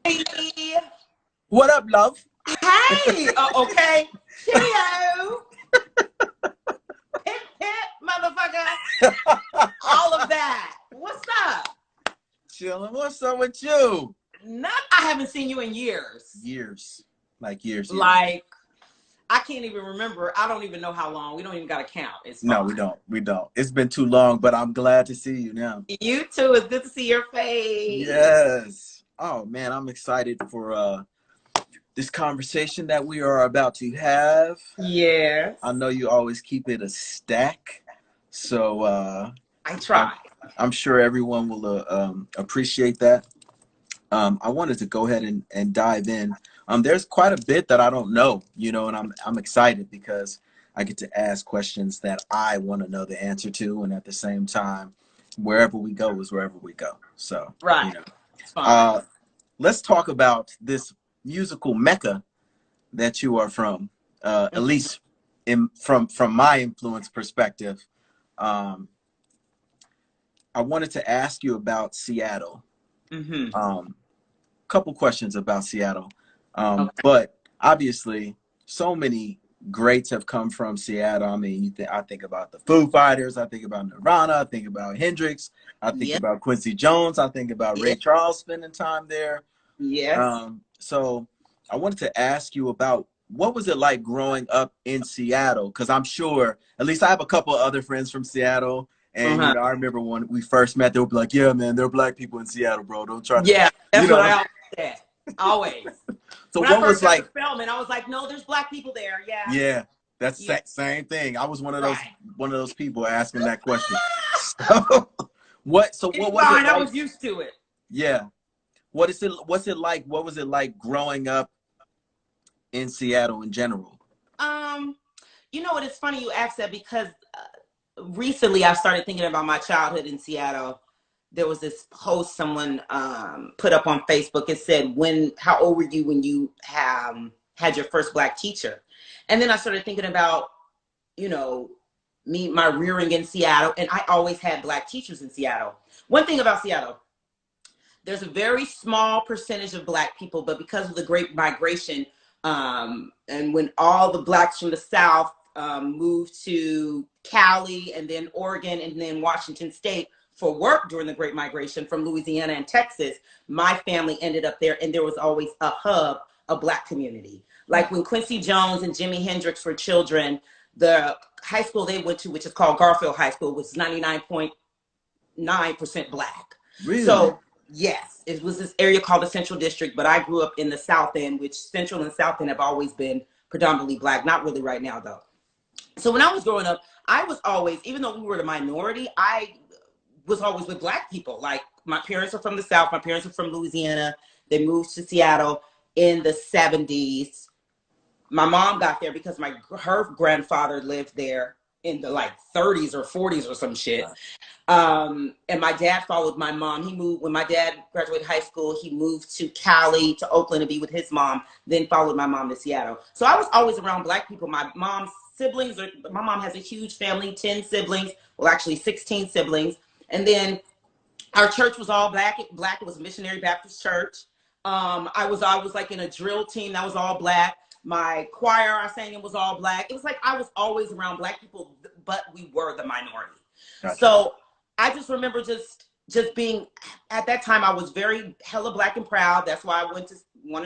Hey, What up, love? hey, okay. Cheerio. Pip, pip, motherfucker. All of that. What's up? Chilling. What's up with you? I haven't seen you in years. Years. Like years. Like, I can't even remember. I don't even know how long. We don't even got to count. It's fine. No, we don't. We don't. It's been too long, but I'm glad to see you now. You too. It's good to see your face. Yes. Oh, man, I'm excited for this conversation that we are about to have. Yes. I know you always keep it a stack. So I try. I'm sure everyone will appreciate that. I wanted to go ahead and dive in. There's quite a bit that I don't know, and I'm excited because I get to ask questions that I want to know the answer to, and at the same time, wherever we go is wherever we go. So, right. It's fine. Let's talk about this musical mecca that you are from, at least from my influence perspective. I wanted to ask you about Seattle. Couple questions about Seattle. Okay. But obviously, so many greats have come from Seattle. I mean, I think about the Foo Fighters. I think about Nirvana. I think about Hendrix. I think about Quincy Jones. I think about Ray Charles spending time there. Yes. So I wanted to ask you about what was it like growing up in Seattle? Because I'm sure, at least I have a couple of other friends from Seattle. And, I remember when we first met, they would be like, yeah, man, there are black people in Seattle, bro. Don't try to. Yeah, that's what I always said. Always. So when what I first was like Spelman, I was like, no, there's black people there. Yeah. Yeah, that's the same thing. I was one of those people asking that question. So what was it like? I was used to it. Yeah. What's it like? What was it like growing up in Seattle in general? You know what? It's funny you asked that because recently I started thinking about my childhood in Seattle. There was this post someone put up on Facebook. It said, how old were you when you had your first black teacher? And then I started thinking about, my rearing in Seattle, and I always had black teachers in Seattle. One thing about Seattle, there's a very small percentage of black people, but because of the Great Migration, and when all the blacks from the South moved to Cali and then Oregon and then Washington State for work during the Great Migration from Louisiana and Texas, my family ended up there, and there was always a hub, a black community. Like when Quincy Jones and Jimi Hendrix were children, the high school they went to, which is called Garfield High School, was 99.9% black. Really? So yes, it was this area called the Central District, but I grew up in the South End, which Central and South End have always been predominantly black. Not really right now, though. So when I was growing up, I was always, even though we were the minority, I was always with black people. Like my parents are from the South. My parents are from Louisiana. They moved to Seattle in the 70s. My mom got there because her grandfather lived there in the 30s or 40s or some shit. And my dad followed my mom. He moved, when my dad graduated high school, he moved to Cali, to Oakland to be with his mom, then followed my mom to Seattle. So I was always around black people. My mom's siblings, my mom has a huge family, 10 siblings, well, actually 16 siblings. And then our church was all black. It was a missionary Baptist church. I was like in a drill team that was all black. My choir I sang in was all black. It was like I was always around black people, but we were the minority. Gotcha. So I just remember just being, at that time, I was very hella black and proud. That's why I wanted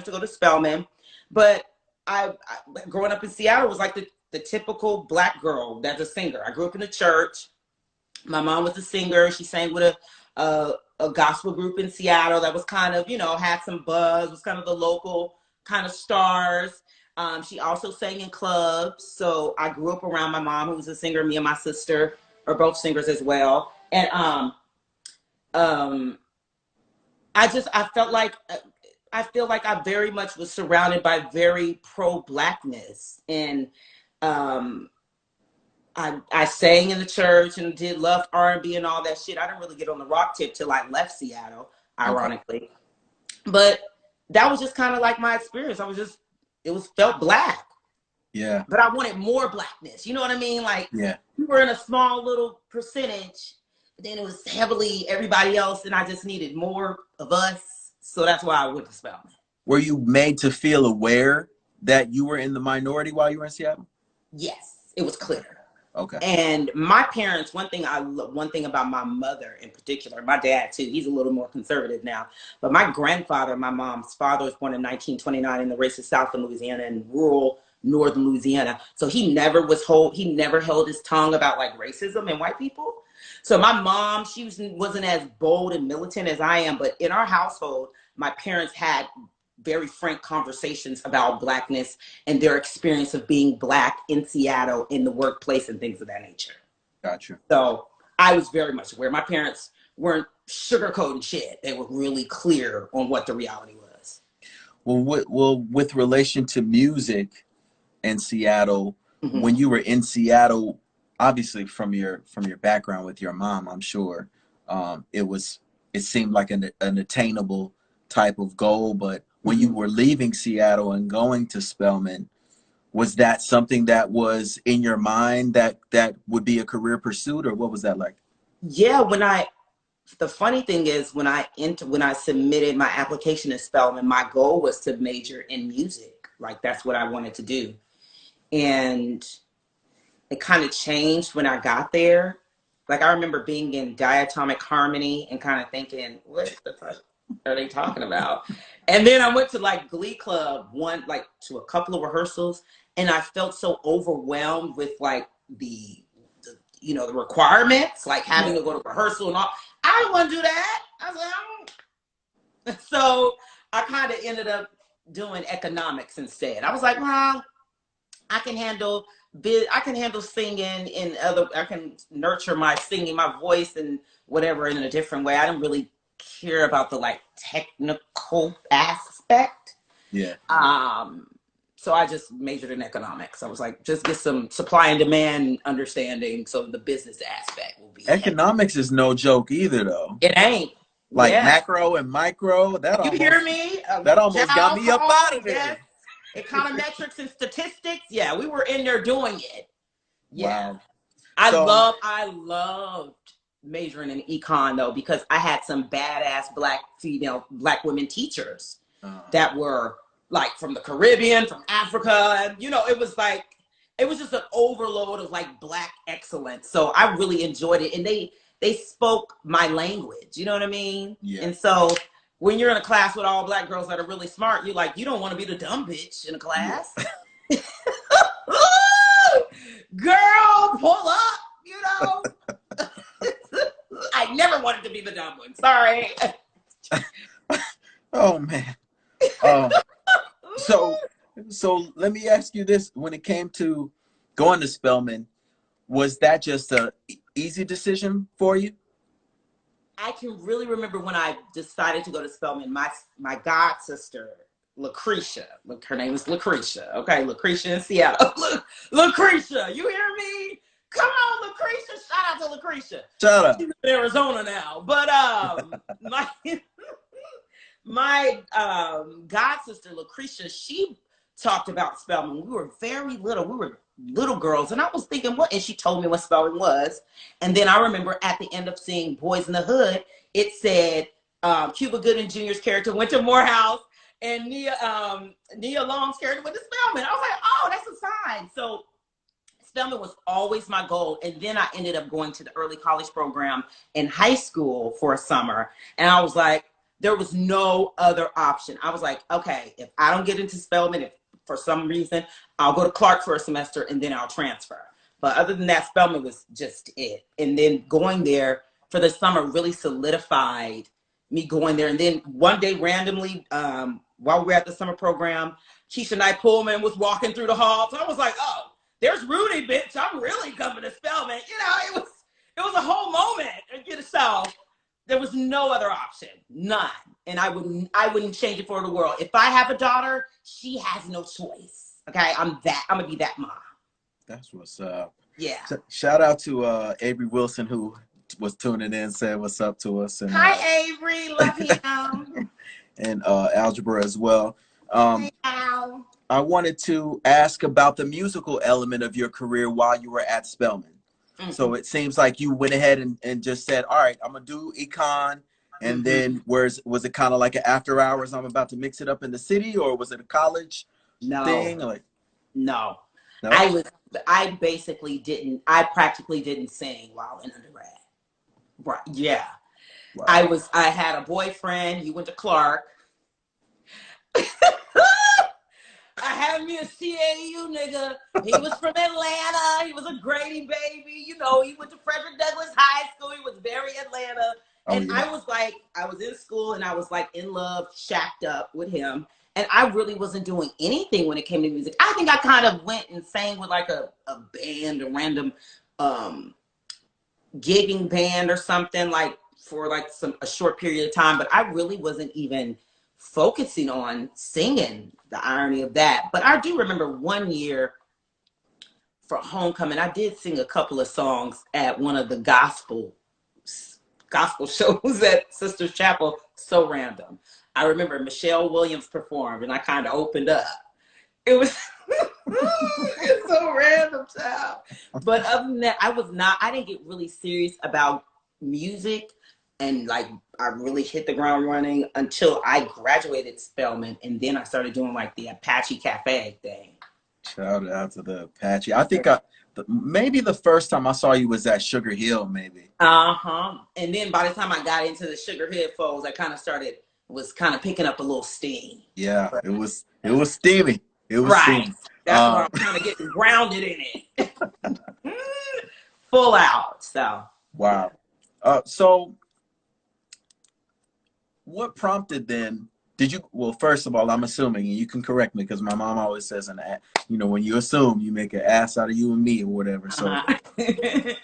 to go to Spelman. But I growing up in Seattle was like the typical black girl that's a singer. I grew up in a church. My mom was a singer. She sang with a gospel group in Seattle that was kind of, had some buzz, was kind of the local kind of stars. She also sang in clubs. So I grew up around my mom, who was a singer. Me and my sister are both singers as well. And I feel like I very much was surrounded by very pro-blackness. And I sang in the church and did love R&B and all that shit. I didn't really get on the rock tip till I left Seattle, ironically. Okay. But that was just kind of like my experience. It felt black. Yeah. But I wanted more blackness. You know what I mean? We were in a small little percentage, but then it was heavily everybody else, and I just needed more of us. So that's why I went to Spelman. Were you made to feel aware that you were in the minority while you were in Seattle? Yes, it was clear. Okay. And my parents, one thing about my mother in particular, my dad too, he's a little more conservative now, but my grandfather, my mom's father, was born in 1929 in the racist South of Louisiana, in rural northern Louisiana. So he never held his tongue about like racism and white people. So my mom, she wasn't as bold and militant as I am, but in our household, my parents had very frank conversations about Blackness and their experience of being Black in Seattle, in the workplace and things of that nature. Gotcha. So I was very much aware. My parents weren't sugarcoating shit. They were really clear on what the reality was. Well, with relation to music in Seattle, Mm-hmm. when you were in Seattle, obviously from your background with your mom, I'm sure it seemed like an attainable type of goal, but when you were leaving Seattle and going to Spelman, was that something that was in your mind that would be a career pursuit, or what was that like? Yeah, the funny thing is when I submitted my application to Spelman, my goal was to major in music. Like that's what I wanted to do. And it kind of changed when I got there. Like I remember being in diatonic harmony and kind of thinking, what the fuck are they talking about? And then I went to like Glee Club to a couple of rehearsals, and I felt so overwhelmed with like the requirements, like having to go to rehearsal and all. I didn't want to do that. I was like, So I kind of ended up doing economics instead. I was like, well, I can handle singing I can nurture my singing, my voice and whatever in a different way. I didn't really care about the like technical aspect. Yeah. So I just majored in economics. I was like, just get some supply and demand understanding, so the business aspect will be. Economics is no joke either, though. It ain't. Like macro and micro. Hear me? That almost got me up out of there. Yes. Econometrics and statistics. Yeah, we were in there doing it. Yeah. Wow. I loved majoring in econ though, because I had some badass black women teachers that were like from the Caribbean, from Africa, and it was just an overload of like Black excellence. So I really enjoyed it, and they spoke my language. You know what I mean? Yeah. And so when you're in a class with all Black girls that are really smart, you don't want to be the dumb bitch in a class. Yeah. Girl, pull up, I never wanted to be the dumb one. Sorry. Oh, man. So let me ask you this. When it came to going to Spelman, was that just a easy decision for you? I can really remember when I decided to go to Spelman, my god sister, Lucretia. Look, her name is Lucretia. Okay, Lucretia in Seattle. Lucretia, you hear me? Come on, Lucretia. Shout out to Lucretia. Shout out. She's in Arizona now. But my god sister, Lucretia, she talked about Spelman. We were very little. We were little girls. And I was thinking, what? And she told me what Spelman was. And then I remember at the end of seeing Boys in the Hood, it said Cuba Gooding Jr.'s character went to Morehouse, and Nia Long's character went to Spelman. I was like, oh, that's a sign. So Spelman was always my goal. And then I ended up going to the early college program in high school for a summer. And I was like, there was no other option. I was like, okay, if I don't get into Spelman, if for some reason, I'll go to Clark for a semester and then I'll transfer. But other than that, Spelman was just it. And then going there for the summer really solidified me going there. And then one day randomly, while we were at the summer program, Keisha Knight Pullman was walking through the hall. So I was like, oh, there's Rudy, bitch. I'm really coming to Spelman. It was a whole moment. So there was no other option, none. And I wouldn't change it for the world. If I have a daughter, she has no choice. Okay, I'm gonna be that mom. That's what's up. Yeah. Shout out to Avery Wilson, who was tuning in, said what's up to us. And hi, Avery, love you. And Algebra as well. Hey, Al. I wanted to ask about the musical element of your career while you were at Spelman. Mm-hmm. So it seems like you went ahead and just said, all right, I'm going to do econ And then was it kind of like an after hours, I'm about to mix it up in the city, or was it a college No, thing? Like, no. no? I I practically didn't sing while in undergrad. Right. Yeah. Wow. I had a boyfriend. He went to Clark. I had me a CAU nigga. He was from Atlanta. He was a Grady baby. You know, he went to Frederick Douglass High School. He was very Atlanta. Oh And yeah. I was in school and I was like in love, shacked up with him. And I really wasn't doing anything when it came to music. I think I kind of went and sang with like a band, a random gigging band or something, like for like a short period of time. But I really wasn't even focusing on singing, the irony of that. But I do remember one year for homecoming, I did sing a couple of songs at one of the gospel shows at Sister's Chapel. So random. I remember Michelle Williams performed and I kind of opened up. It was it's so random, child. But other than that, I didn't get really serious about music and like I really hit the ground running until I graduated Spelman, and then I started doing like the Apache Cafe thing. Shout out to the Apache. I think maybe the first time I saw you was at Sugar Hill, maybe. And then by the time I got into the Sugar Hill folds, I kind of was kind of picking up a little steam. Yeah, But, it was steamy. It was right. steamy. That's why I'm kind of getting grounded in it. Full out. So Wow. So what prompted then? Well, first of all, I'm assuming, and you can correct me because my mom always says, when you assume, you make an ass out of you and me or whatever. So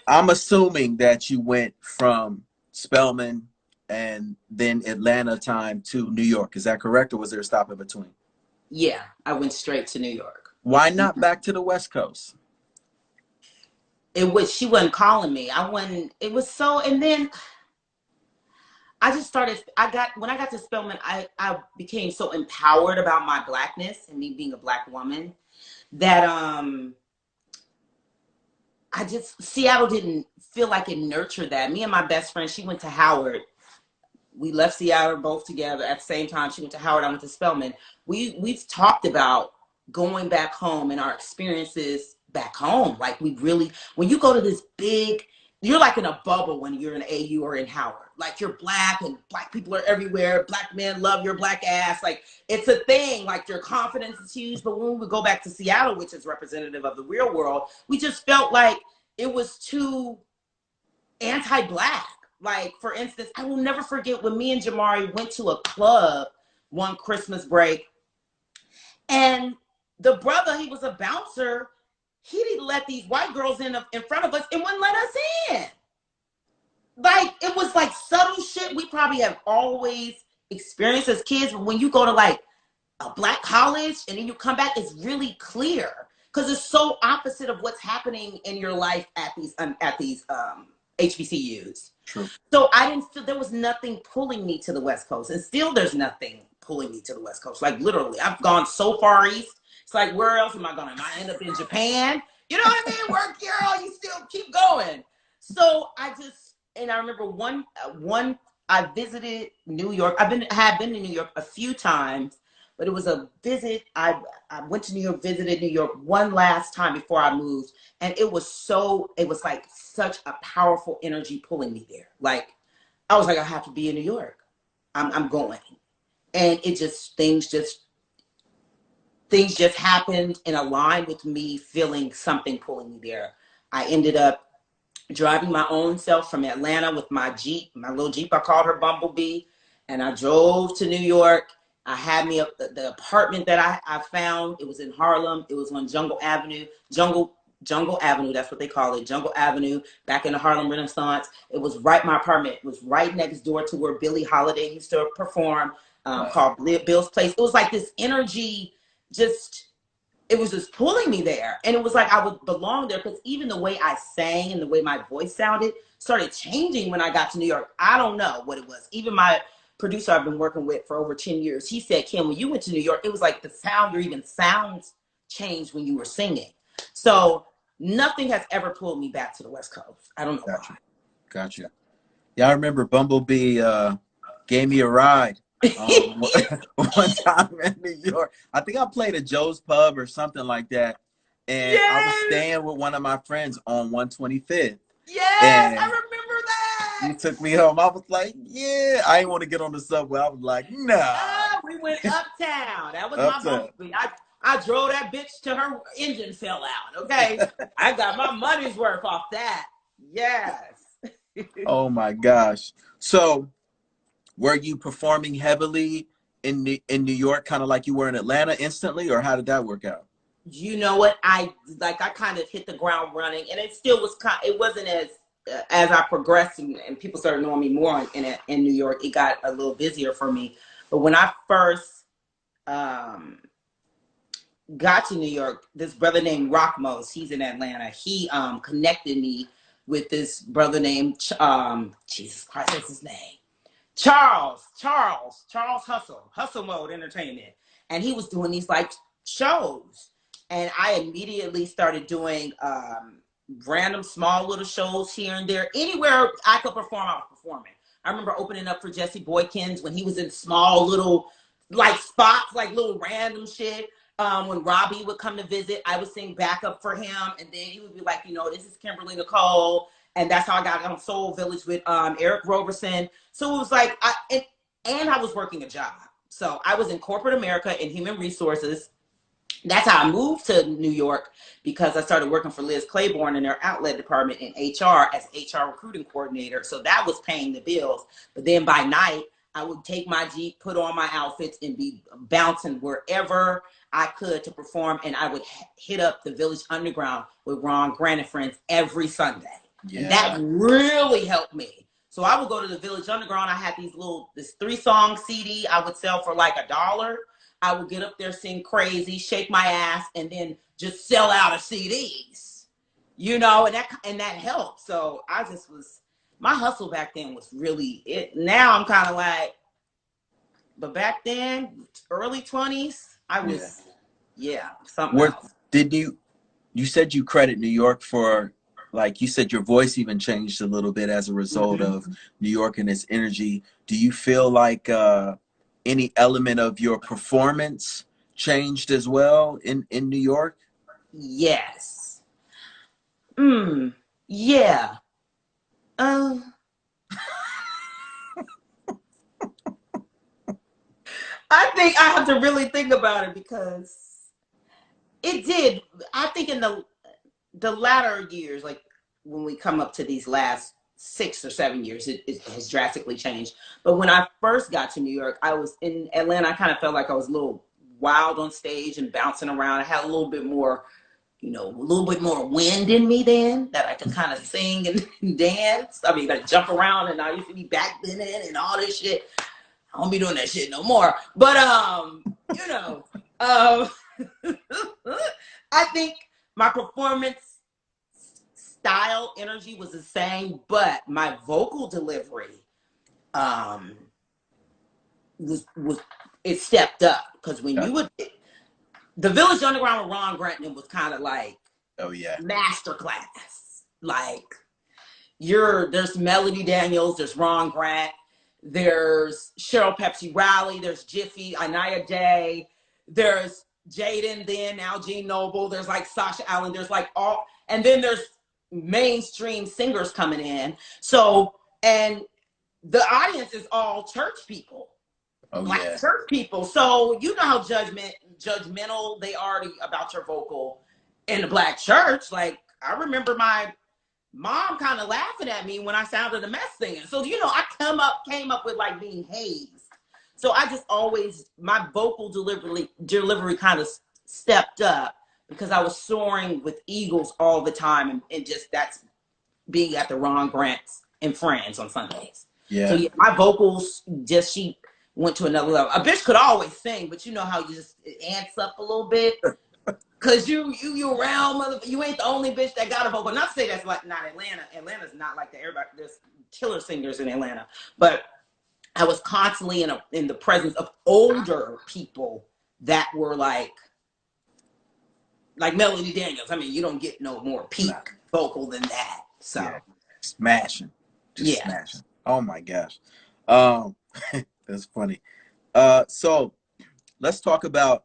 I'm assuming that you went from Spelman and then Atlanta time to New York. Is that correct? Or was there a stop in between? Yeah, I went straight to New York. Why not back to the West Coast? She wasn't calling me. It was so, and then I just started, when I got to Spelman, I became so empowered about my Blackness and me being a Black woman that Seattle didn't feel like it nurtured that. Me and my best friend, she went to Howard. We left Seattle both together at the same time. She went to Howard, I went to Spelman. We've talked about going back home and our experiences back home. Like when you go to this big, you're like in a bubble when you're in AU or in Howard. Like you're Black and Black people are everywhere. Black men love your Black ass. Like it's a thing. Like your confidence is huge. But when we go back to Seattle, which is representative of the real world, we just felt like it was too anti-Black. Like, for instance, I will never forget when me and Jamari went to a club one Christmas break, and the brother, he was a bouncer, he didn't let these white girls in front of us and wouldn't let us in. Like, it was like subtle shit we probably have always experienced as kids, but when you go to like a Black college and then you come back, it's really clear because it's so opposite of what's happening in your life at these HBCUs. True. So I didn't feel there was nothing pulling me to the West Coast, and still there's nothing pulling me to the West Coast. Like literally, I've gone so far east. It's like, where else am I going? Am I end up in Japan? You know what I mean? Work, girl, you still keep going. So I remember one I visited New York. I had been to New York a few times, but it was a visit. I went to New York, visited New York one last time before I moved. And it was like such a powerful energy pulling me there. Like, I was like, I have to be in New York. I'm going. And things just happened and aligned with me feeling something pulling me there. I ended up driving my own self from Atlanta with my Jeep, my little Jeep. I called her Bumblebee. And I drove to New York. I had me the apartment that I found. It was in Harlem. It was on Jungle Avenue, that's what they call it, Jungle Avenue, back in the Harlem Renaissance. It was my apartment was right next door to where Billie Holiday used to perform, called Bill's Place. It was like this energy, it was just pulling me there. And it was like I would belong there because even the way I sang and the way my voice sounded started changing when I got to New York. I don't know what it was. Even my producer I've been working with for over 10 years, he said, Kim, when you went to New York, it was like the sound or even sounds changed when you were singing. So nothing has ever pulled me back to the West Coast. I don't know why. Gotcha. Yeah, I remember Bumblebee. gave me a ride. One time in New York, I think I played at Joe's Pub or something like that, and I was Yes, staying with one of my friends on 125th, yes, I and remember he that. took me home. I was like, yeah, I didn't want to get on the subway. I was like, nah, We went uptown. That was my uptown. bump. I drove that bitch till her engine fell out. Okay, I got my money's worth off that. Yes. Oh my gosh. So, were you performing heavily in New York, kind of like you were in Atlanta instantly, or how did that work out? You know what? I kind of hit the ground running, and it still was it wasn't as I progressed and people started knowing me more in New York. It got a little busier for me. But when I first got to New York, this brother named Rockmos, he's in Atlanta. He connected me with this brother named Jesus Christ, what's his name? Charles Hustle Mode Entertainment. And he was doing these like shows. And I immediately started doing random small little shows here and there. Anywhere I could perform, I was performing. I remember opening up for Jesse Boykins when he was in small little like spots, like little random shit. When Robbie would come to visit, I would sing backup for him. And then he would be like, this is Kimberly Nicole. And that's how I got on Soul Village with Eric Roberson. So it was like, and I was working a job. So I was in corporate America in human resources. That's how I moved to New York, because I started working for Liz Claiborne in their outlet department in HR as HR recruiting coordinator. So that was paying the bills. But then by night, I would take my Jeep, put on my outfits, and be bouncing wherever I could to perform. And I would hit up the Village Underground with Ron Grant and friends every Sunday. Yeah. And that really helped me. So I would go to the Village Underground. I had this 3-song CD I would sell for like $1. I would get up there, sing crazy, shake my ass, and then just sell out of CDs, and that helped. So my hustle back then was really it. Now I'm kind of like, but back then, early 20s, I was, something else. Did you said you credit New York for, like you said, your voice even changed a little bit as a result of New York and its energy. Do you feel like any element of your performance changed as well in New York? Yes. Yeah. I think I have to really think about it, because it did. I think in the latter years, like when we come up to these last 6 or 7 years, it has drastically changed. But when I first got to New York, I was in Atlanta. I kind of felt like I was a little wild on stage and bouncing around. I had a little bit more, wind in me then, that I could kind of sing and dance. I mean, like jump around, and I used to be back then and all this shit. I don't be doing that shit no more. But I think my performance style energy was the same, but my vocal delivery was it stepped up, because when you would the Village Underground with Ron Granton was kind of like masterclass. Like there's Melody Daniels, there's Ron Grant, there's Cheryl Pepsi Riley, there's Jiffy, Anaya Day, there's Jaden then, now Gene Noble, there's like Sasha Allen, there's like and then there's mainstream singers coming in. So, and the audience is all church people, black church people. So you know how judgmental they are about your vocal in the black church. Like I remember my mom kind of laughing at me when I sounded a mess singing. So I came up with like being hazed. So I just my vocal delivery kind of stepped up, because I was soaring with eagles all the time, and just that's being at the Ron Grants and Friends on Sundays. Yeah. So my vocals she went to another level. A bitch could always sing, but you know how it amps up a little bit. Cause you around, you ain't the only bitch that got a vocal. Not to say that's like not Atlanta. Atlanta's not like that. Everybody, there's killer singers in Atlanta, but I was constantly in the presence of older people that were like Melody Daniels. I mean, you don't get no more peak vocal than that. So smashing, smashing. Oh my gosh. That's funny. So let's talk about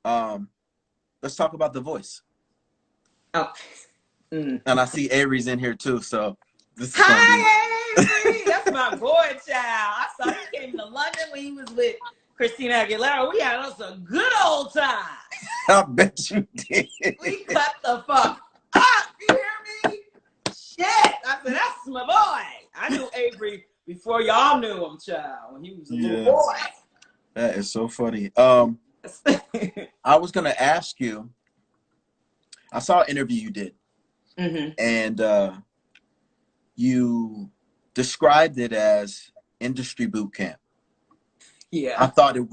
The Voice. Oh. Mm. And I see Avery's in here too, so this is gonna be. Hi, Avery. That's my boy, child. I saw he came to London when he was with Christina Aguilera. We had us a good old time. I bet you did. We cut the fuck up. You hear me? Shit. I said, that's my boy. I knew Avery before y'all knew him, child, when he was a little boy. That is so funny. I was gonna ask you. I saw an interview you did, and you described it as industry boot camp. Yeah. I thought that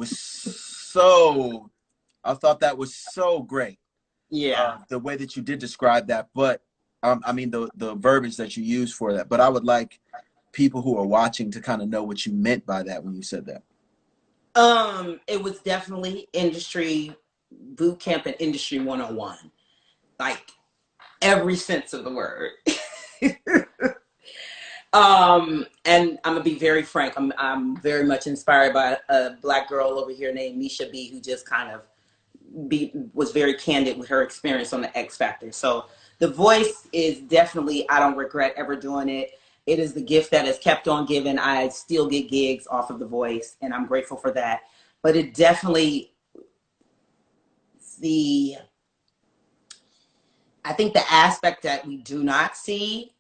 was so great. Yeah. The way that you did describe that, but I mean the verbiage that you used for that. But I would like people who are watching to kind of know what you meant by that when you said that. It was definitely industry boot camp and industry 101. Like every sense of the word. And I'm gonna be very frank. I'm very much inspired by a Black girl over here named Misha B, who just kind of was very candid with her experience on the X Factor. So The Voice is definitely, I don't regret ever doing it. It is the gift that has kept on giving. I still get gigs off of The Voice, and I'm grateful for that. But it definitely, I think the aspect that we do not see,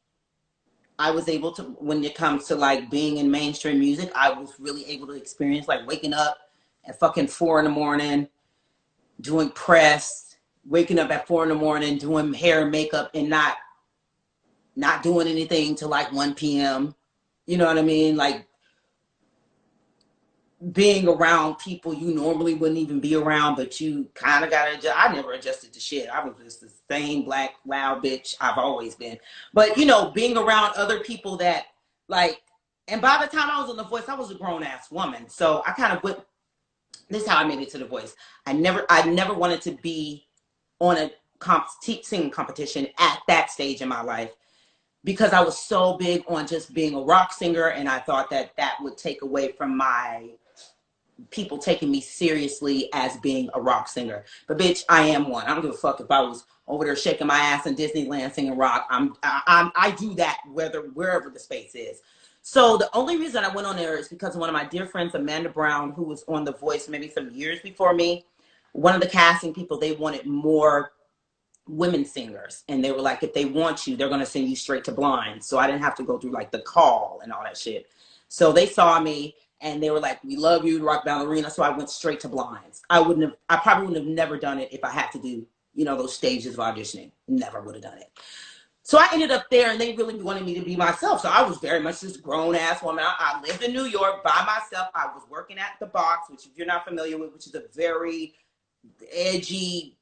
I was able to, when it comes to like being in mainstream music, I was really able to experience like waking up at fucking 4 a.m, doing press, waking up at 4 a.m, doing hair and makeup and not doing anything till like 1 p.m. You know what I mean? Like being around people you normally wouldn't even be around, but you kind of got to adjust. I never adjusted to shit. I was just the same black, loud bitch I've always been. But, you know, being around other people that like, and by the time I was on The Voice, I was a grown ass woman. So I kind of went, this is how I made it to The Voice. I never wanted to be on a singing competition at that stage in my life, because I was so big on just being a rock singer, and I thought that would take away from my people taking me seriously as being a rock singer. But bitch, I am one. I don't give a fuck if I was over there shaking my ass in Disneyland singing rock. I do that wherever the space is. So the only reason I went on there is because one of my dear friends, Amanda Brown, who was on The Voice maybe some years before me, one of the casting people, they wanted more women singers, and they were like, if they want you, they're going to send you straight to blind. So I didn't have to go through like the call and all that shit. So they saw me and they were like, we love you, rock ballerina. So I went straight to blinds. I probably wouldn't have never done it if I had to do, you know, those stages of auditioning. Never would have done it. So I ended up there, and they really wanted me to be myself. So I was very much this grown ass woman. I lived in New York by myself. I was working at The Box, which if you're not familiar with, which is a very edgy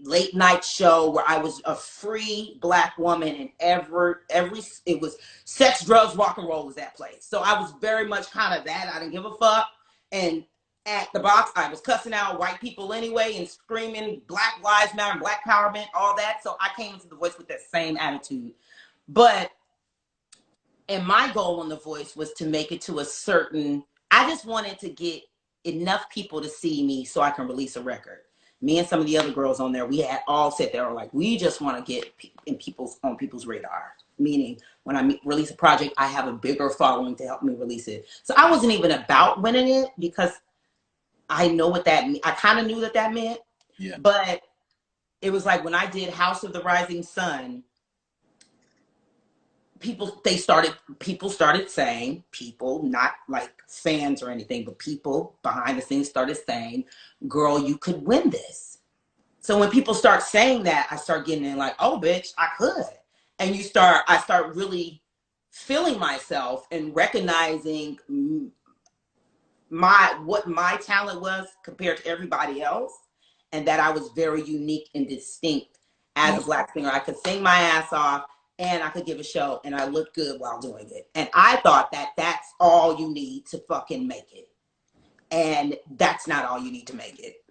late night show where I was a free black woman, and it was sex, drugs, rock and roll was that place. So I was very much kind of that. I didn't give a fuck. And at The Box, I was cussing out white people anyway and screaming Black Lives Matter, Black Empowerment, all that. So I came into The Voice with that same attitude. And my goal on The Voice was to make it to a certain, I just wanted to get enough people to see me so I can release a record. Me and some of the other girls on there, we had all said they were like, we just want to get on people's radar. Meaning, when I release a project, I have a bigger following to help me release it. So I wasn't even about winning it, because I know what that means. I kind of knew that meant. Yeah. But it was like when I did House of the Rising Sun, people started saying, people, not like fans or anything, but people behind the scenes started saying, girl, you could win this. So when people start saying that, I start getting in like, oh bitch, I could. And I start really feeling myself and recognizing what my talent was compared to everybody else, and that I was very unique and distinct as a black singer. I could sing my ass off, and I could give a show, and I looked good while doing it. And I thought that that's all you need to fucking make it. And that's not all you need to make it.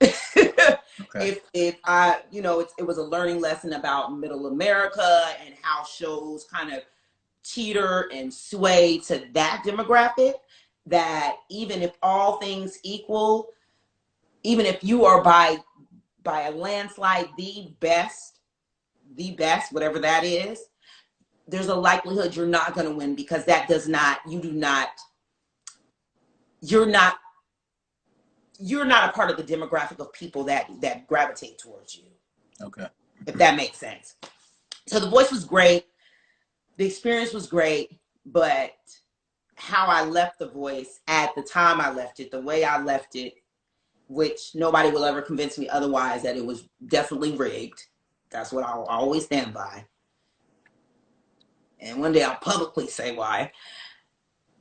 Okay. If I, you know, it was a learning lesson about middle America and how shows kind of teeter and sway to that demographic. that even if all things equal, even if you are by a landslide the best, whatever that is, there's a likelihood you're not going to win, because that does not, you're not a part of the demographic of people that gravitate towards you. Okay. If that makes sense. So The Voice was great. The experience was great, but how I left The Voice at the time I left it, the way I left it, which nobody will ever convince me otherwise, that it was definitely rigged. That's what I'll always stand by. And one day I'll publicly say why.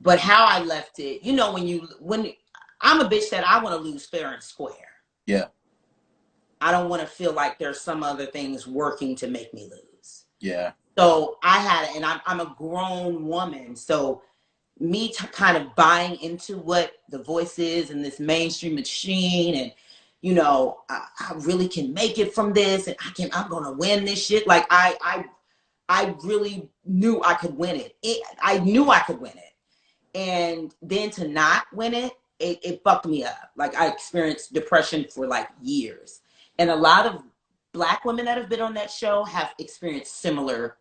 But how I left it, you know, when I'm a bitch that I want to lose fair and square. Yeah. I don't want to feel like there's some other things working to make me lose. Yeah. So I had, and I'm a grown woman, so me kind of buying into what The Voice is and this mainstream machine, and you know, I really can make it from this, and I'm gonna win this shit. Like I really knew I could win it. I knew I could win it, and then to not win it, it fucked me up. Like I experienced depression for like years, and a lot of Black women that have been on that show have experienced similar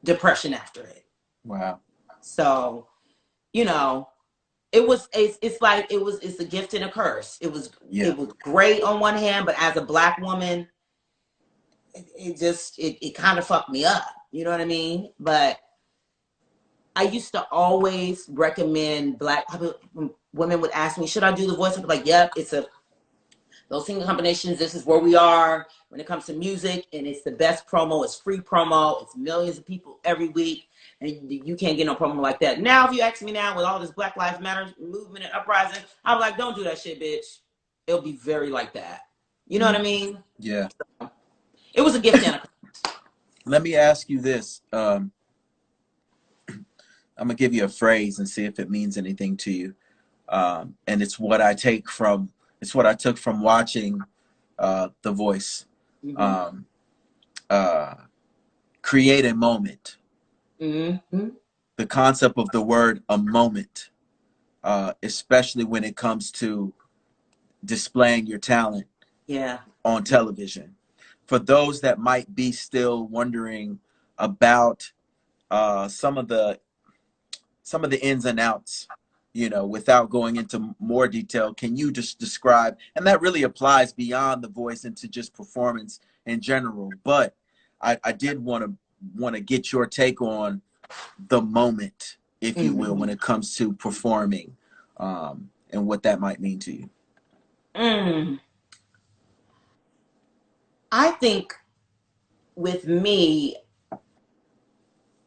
depression after it. Wow. So, you know, it's like it's a gift and a curse. It was great on one hand, but as a Black woman, it kind of fucked me up. You know what I mean? But I used to always recommend women would ask me, should I do The Voice? I'd be like, yep, those single combinations, this is where we are when it comes to music, and it's the best promo. It's free promo. It's millions of people every week, and you can't get no promo like that. Now, if you ask me now with all this Black Lives Matter movement and uprising, I'm like, don't do that shit, bitch. It'll be very like that. You know what I mean? Yeah. So, it was a gift and a curse. Let me ask you this. I'm going to give you a phrase and see if it means anything to you. And it's what I took from watching The Voice. Mm-hmm. Create a moment. Mm-hmm. The concept of the word a moment, especially when it comes to displaying your talent on television. For those that might be still wondering about some of the ins and outs, you know, without going into more detail, can you just describe, and that really applies beyond The Voice into just performance in general, but I did want to get your take on the moment, if you will, when it comes to performing, and what that might mean to you. I think with me,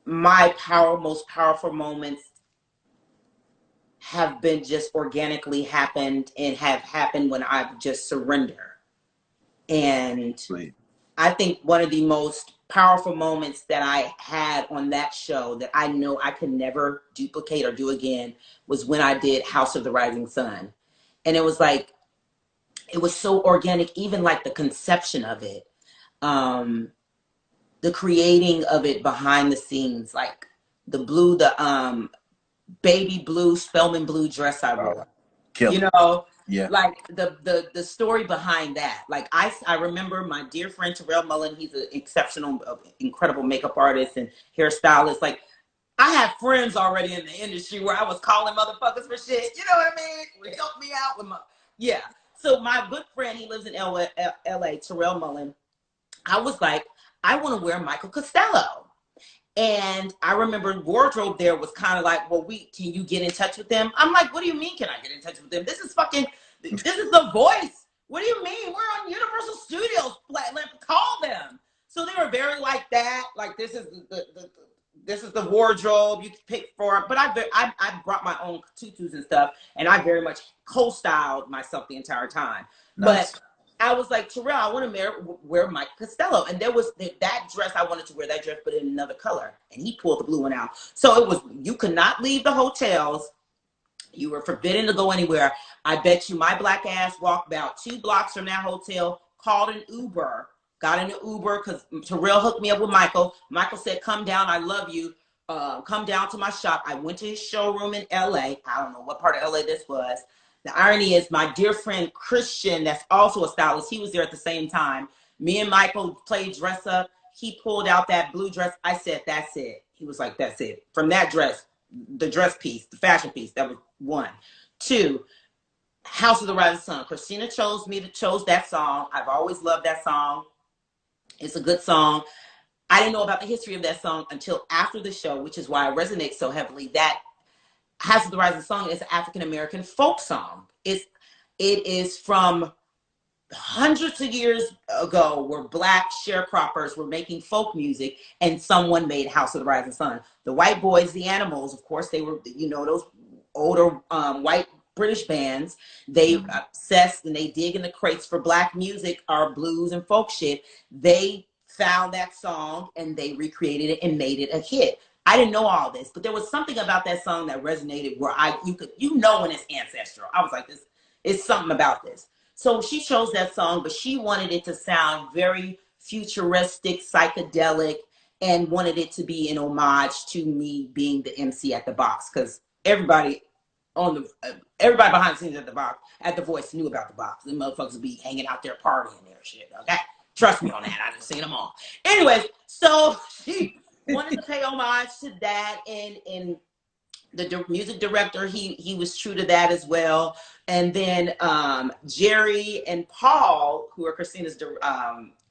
my most powerful moments have been just organically happened and have happened when I've just surrender. And Sweet. I think one of the most powerful moments that I had on that show that I know I could never duplicate or do again was when I did House of the Rising Sun. And it was like, it was so organic, even like the conception of it, the creating of it behind the scenes, like the baby blue Spelman blue dress I wore. You know, like the story behind that. Like I remember my dear friend Terrell Mullen. He's an exceptional, incredible makeup artist and hairstylist. Like I had friends already in the industry where I was calling motherfuckers for shit. You know what I mean? Would help me out with So my good friend, he lives in LA, Terrell Mullen. I was like, I want to wear Michael Costello. And I remember wardrobe there was kind of like, well, can you get in touch with them? I'm like, what do you mean, can I get in touch with them? This is The Voice. What do you mean? We're on Universal Studios. Call them. So they were very like that. Like, this is the wardrobe you can pick for. But I brought my own tutus and stuff, and I very much co-styled myself the entire time. Nice. But I was like, Terrell, I want to wear Mike Costello. And there was that dress, I wanted to wear that dress, but in another color. And he pulled the blue one out. So it was, you could not leave the hotels. You were forbidden to go anywhere. I bet you my black ass walked about 2 blocks from that hotel, called an Uber, got in an Uber because Terrell hooked me up with Michael. Michael said, come down, I love you. come down to my shop. I went to his showroom in LA. I don't know what part of LA this was. The irony is my dear friend Christian, that's also a stylist, he was there at the same time. Me and Michael played dress up. He pulled out that blue dress. I said, that's it. He was like, that's it. From that dress, the dress piece, the fashion piece, that was one. Two, House of the Rising Sun. Christina chose that song. I've always loved that song. It's a good song. I didn't know about the history of that song until after the show, which is why it resonates so heavily. That House of the Rising Sun is an African-American folk song. It is from hundreds of years ago where Black sharecroppers were making folk music and someone made House of the Rising Sun. The White Boys, the Animals, of course, they were, those older white British bands. They obsessed and they dig in the crates for Black music or blues and folk shit. They found that song and they recreated it and made it a hit. I didn't know all this, but there was something about that song that resonated where you could when it's ancestral. I was like, this is something about this. So she chose that song, but she wanted it to sound very futuristic, psychedelic, and wanted it to be an homage to me being the MC at the box, because everybody behind the scenes at the box, at the Voice, knew about the box. The motherfuckers would be hanging out there partying there, shit. Okay, trust me on that. I just seen them all. Anyways, so she wanted to pay homage to that, and the music director, he was true to that as well. And then Jerry and Paul, who are Christina's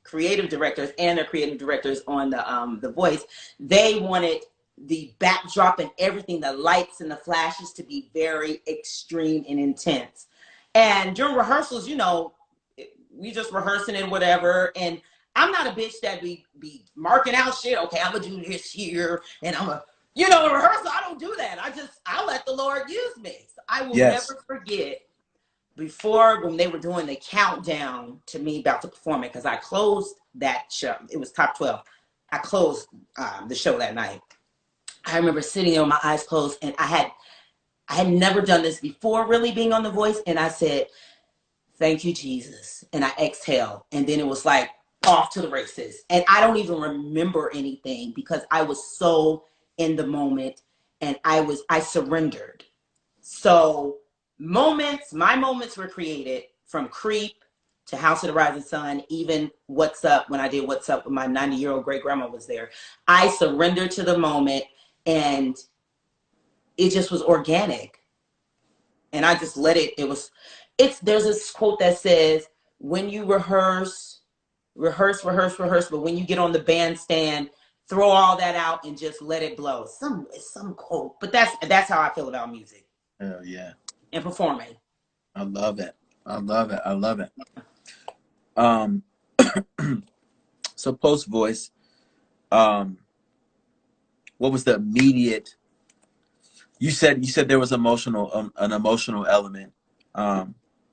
creative directors, and they're creative directors on the Voice, they wanted the backdrop and everything, the lights and the flashes, to be very extreme and intense. And during rehearsals, we just rehearsing and whatever. And I'm not a bitch that be marking out shit. Okay, I'm gonna do this here, and I'm a in rehearsal, I don't do that. I let the Lord use me. So I will never forget before, when they were doing the countdown to me about to perform it, because I closed that show. It was top 12. I closed the show that night. I remember sitting there with my eyes closed, and I had never done this before, really being on The Voice. And I said, thank you, Jesus. And I exhaled. And then it was like off to the races. And I don't even remember anything because I was so in the moment, and I surrendered. So my moments were created from Creep to House of the Rising Sun, even What's Up, when I did What's Up when my 90-year-old great grandma was there. I surrendered to the moment, and it just was organic. And I just let it, there's this quote that says, when you rehearse, but when you get on the bandstand, throw all that out and just let it blow. Some quote, but that's how I feel about music. Oh yeah. And performing. I love it. So post Voice, what was the immediate? You said there was an emotional element,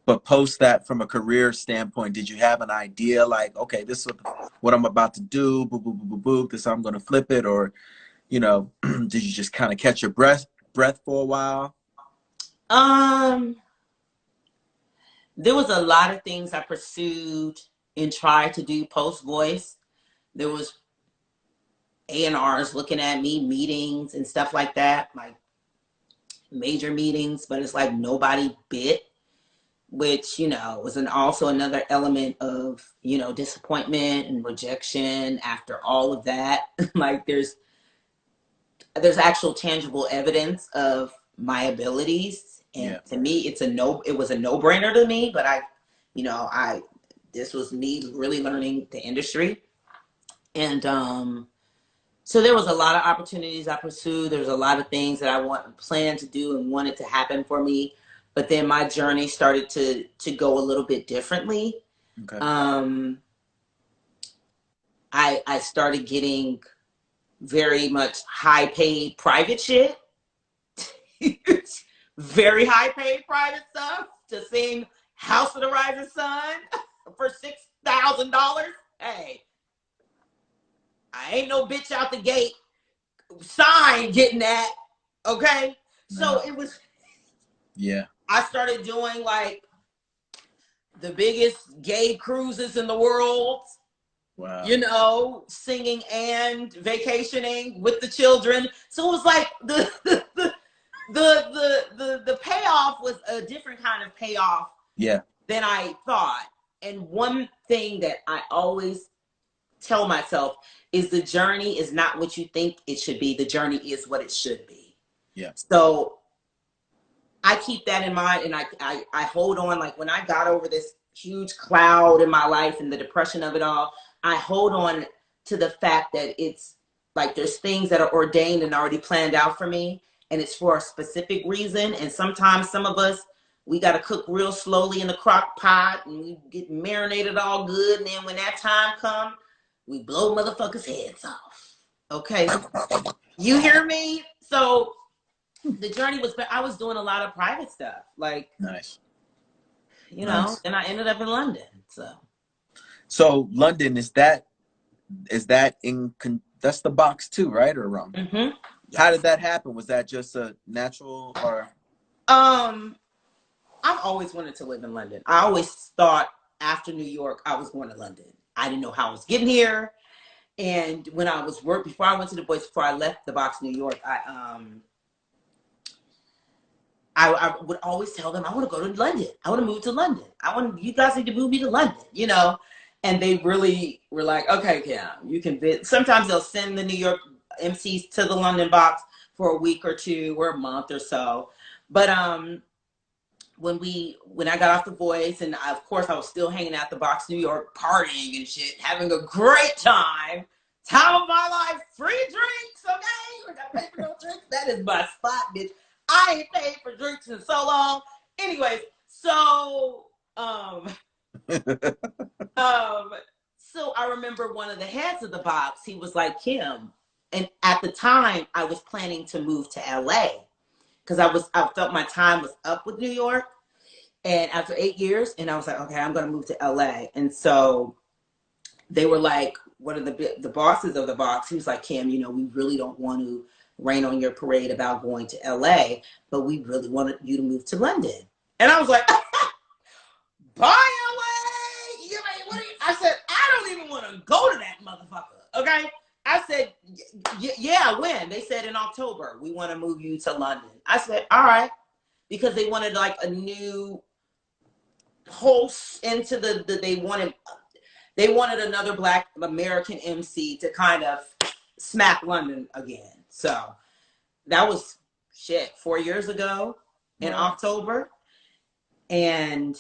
but post that, from a career standpoint, did you have an idea like, okay, this is what I'm about to do, boop, boop, boop, boop, boop, this I'm gonna flip it, or did you just kind of catch your breath for a while? There was a lot of things I pursued and tried to do post Voice. There was A&Rs looking at me, meetings and stuff like that, like major meetings, but it's like nobody bit, which, was also another element of, disappointment and rejection after all of that. Like there's actual tangible evidence of my abilities. And to me, it was a no-brainer to me, but this was me really learning the industry. And so there was a lot of opportunities I pursued. There was a lot of things that I planned to do and wanted to happen for me. But then my journey started to go a little bit differently. Okay. I started getting very much high-paid private shit. Very high-paid private stuff to sing House of the Rising Sun for $6,000. Hey, I ain't no bitch out the gate sign getting that. Okay. So it was. Yeah. I started doing like the biggest gay cruises in the world. Wow. you know, singing and vacationing with the children. So it was like the payoff was a different kind of payoff Yeah. than I thought. And one thing that I always tell myself is the journey is not what you think it should be. The journey is what it should be. Yeah. So I keep that in mind, and I hold on. Like when I got over this huge cloud in my life and the depression of it all, I hold on to the fact that it's like there's things that are ordained and already planned out for me, and it's for a specific reason. And sometimes some of us, we got to cook real slowly in the crock pot, and we get marinated all good, and then when that time comes, we blow motherfuckers' heads off. Okay, you hear me? So the journey was, I was doing a lot of private stuff, like, Nice. you know, and I ended up in London. So London, is that that's the box too, right? Or wrong? Mm-hmm. How did that happen? Was that just a natural or? I've always wanted to live in London. I always thought after New York, I was going to London. I didn't know how I was getting here. And when I was before I went to the Boys, before I left the box New York, I would always tell them, I want to go to London. I want to move to London. You guys need to move me to London, you know? And they really were like, okay, yeah, you can visit. Sometimes they'll send the New York MCs to the London box for a week or two or a month or so. But when I got off the Voice, and of course I was still hanging out the box New York, partying and shit, having a great time of my life, free drinks, okay? We got to pay for no drinks. That is my spot, bitch. I ain't paid for drinks in so long. Anyways, so so I remember one of the heads of the box, he was like, Kim, and at the time I was planning to move to LA because I felt my time was up with New York. And after 8 years, and I was like, okay, I'm going to move to LA. And so they were like, one of the bosses of the box, he was like, Kim, you know, we really don't want to rain on your parade about going to LA, but we really wanted you to move to London. And I was like, bye LA! I said, I don't even want to go to that motherfucker, okay? I said, yeah, when? They said in October, we want to move you to London. I said, all right, because they wanted like a new host into they wanted another Black American MC to kind of smack London again. So that was 4 years ago in October. And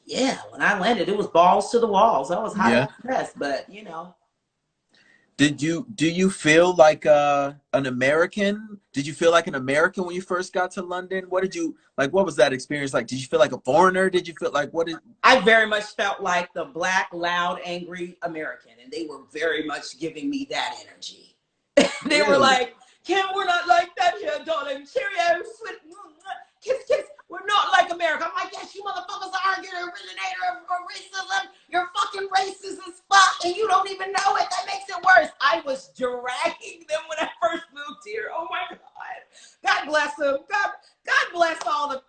yeah, when I landed, it was balls to the walls. I was hot off the press, but you know. Do you feel like an American? Did you feel like an American when you first got to London? What was that experience like? Did you feel like a foreigner? Did you feel like I very much felt like the Black, loud, angry American, and they were very much giving me that energy. They were like, Kim, we're not like that here, darling. Cheerio, sweet, kiss, kiss. We're not like America. I'm like, yes, you motherfuckers are. You're the originator of racism. You're fucking racist as fuck, and you don't even know it. That makes it worse. I was dragging them when I first moved here. Oh my God. God bless them. God bless all the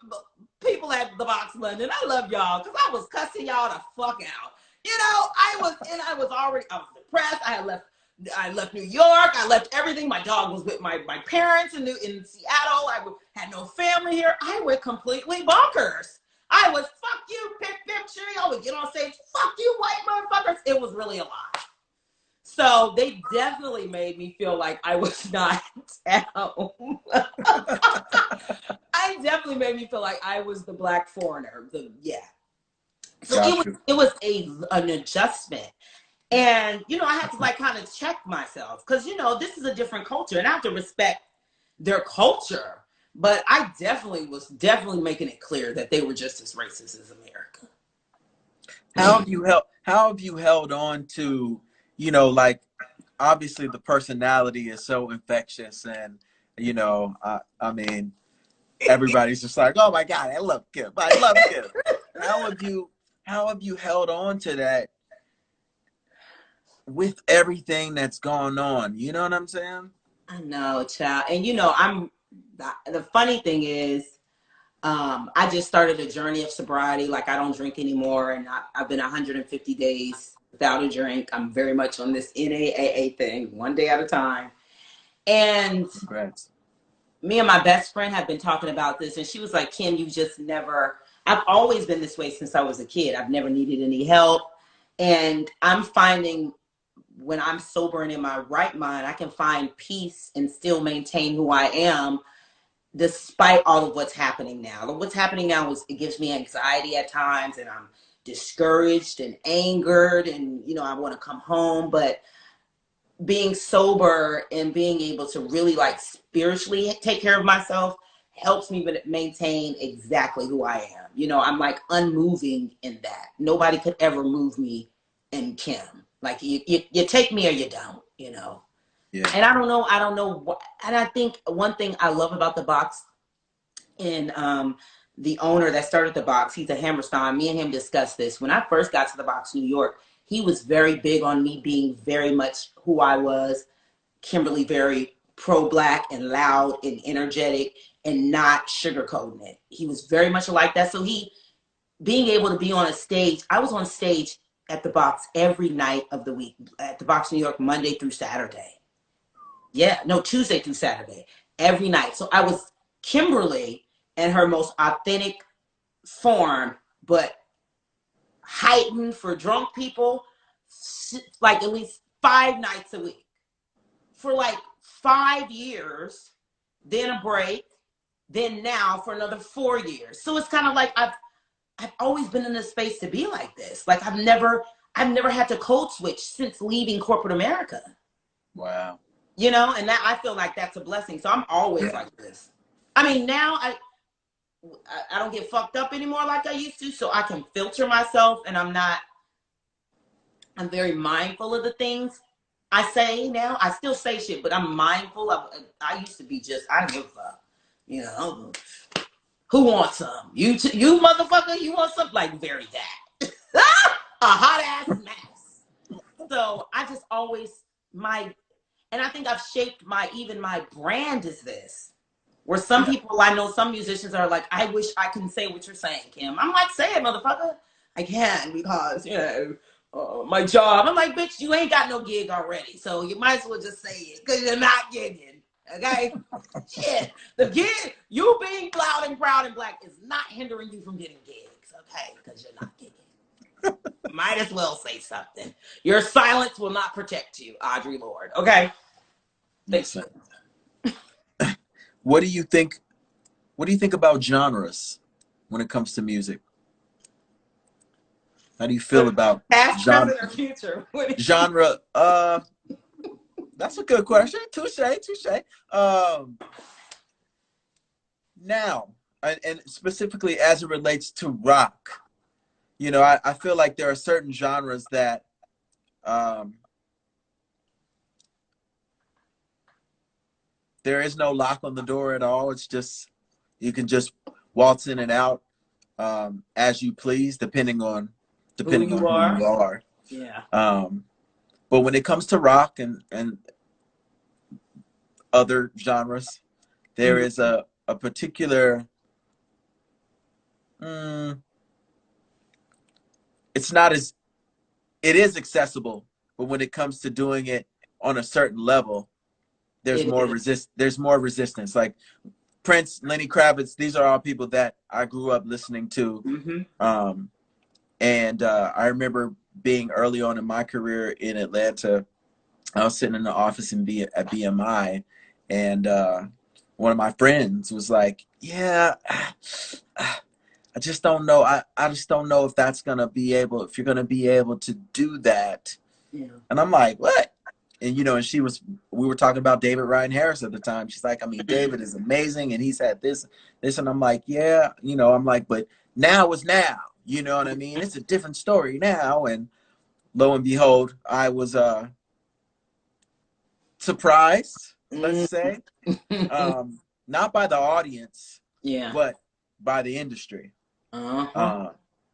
people at the box London. I love y'all because I was cussing y'all the fuck out. You know, I was depressed. I left New York. I left everything. My dog was with my parents in Seattle. I had no family here. I went completely bonkers. I was, fuck you, pip, pip, shitty. I would get on stage, fuck you, white motherfuckers. It was really a lot. So they definitely made me feel like I was not at home. I definitely made me feel like I was the Black foreigner. So it was an adjustment. And, you know, I had to like kind of check myself because, you know, this is a different culture and I have to respect their culture. But I was making it clear that they were just as racist as America. How have you held on to, you know, like obviously the personality is so infectious and, you know, I mean, everybody's just like, oh my God, I love Kim. How have you held on to that with everything that's going on? You know what I'm saying? I know, child. And you know, the funny thing is, I just started a journey of sobriety. Like I don't drink anymore, and I've been 150 days without a drink. I'm very much on this NAAA thing, one day at a time. And Congrats. me and my best friend have been talking about this, and she was like, Kim, you just never, I've always been this way since I was a kid. I've never needed any help. And I'm finding when I'm sober and in my right mind, I can find peace and still maintain who I am despite all of what's happening now. What's happening now is it gives me anxiety at times, and I'm discouraged and angered, and I want to come home. But being sober and being able to really like spiritually take care of myself helps me maintain exactly who I am. I'm like unmoving in that. Nobody could ever move me in Kim. Like you take me or you don't. Yeah. And I don't know what, and I think one thing I love about the box, and the owner that started the box, he's a Hammerstein. Me and him discussed this. When I first got to the box, New York, he was very big on me being very much who I was. Kimberly, very pro-Black and loud and energetic and not sugarcoating it. He was very much like that. So being able to be on a stage, I was on stage at the box every night of the week, at the box New York, Monday through Saturday. Yeah, no, Tuesday through Saturday, every night. So I was Kimberly in her most authentic form, but heightened for drunk people, like at least 5 nights a week for like 5 years, then a break, then now for another 4 years. So it's kind of like I've always been in a space to be like this. Like I've never had to code switch since leaving corporate America. Wow. And that I feel like that's a blessing. So I'm always like this. I mean, now I don't get fucked up anymore like I used to, so I can filter myself, and I'm very mindful of the things I say now. I still say shit, but I'm mindful of. I used to be just, I don't give a fuck. Who wants some? You motherfucker, you want something? Like very that. A hot ass mess. So I just always, and I think I've shaped even my brand is this. Where some people, I know some musicians are like, I wish I can say what you're saying, Kim. I'm like, say it, motherfucker. I can because, my job. I'm like, bitch, you ain't got no gig already. So you might as well just say it because you're not gigging. Okay? Shit. The gig, you being loud and proud and Black is not hindering you from getting gigs. Okay? Because you're not gigging. Might as well say something. Your silence will not protect you, Audre Lorde. Okay? Thanks. What do you think about genres when it comes to music? How do you feel about past, present, or future? Genre? That's a good question. Touche. Now, and specifically as it relates to rock, I feel like there are certain genres that there is no lock on the door at all. It's just, you can just waltz in and out as you please, depending on who you are. Yeah. But when it comes to rock and other genres, there is a particular, it is accessible, but when it comes to doing it on a certain level, there's more resistance. Like Prince, Lenny Kravitz, these are all people that I grew up listening to. And I remember being early on in my career in Atlanta. I was sitting in the office at BMI, and one of my friends was like, yeah, I just don't know. I just don't know if if you're going to be able to do that. Yeah. And I'm like, what? And, and we were talking about David Ryan Harris at the time. She's like, I mean, David is amazing, and he's had this. And I'm like, yeah, I'm like, but now is now, you know what I mean? It's a different story now. And lo and behold, I was surprised, let's say, not by the audience, but by the industry.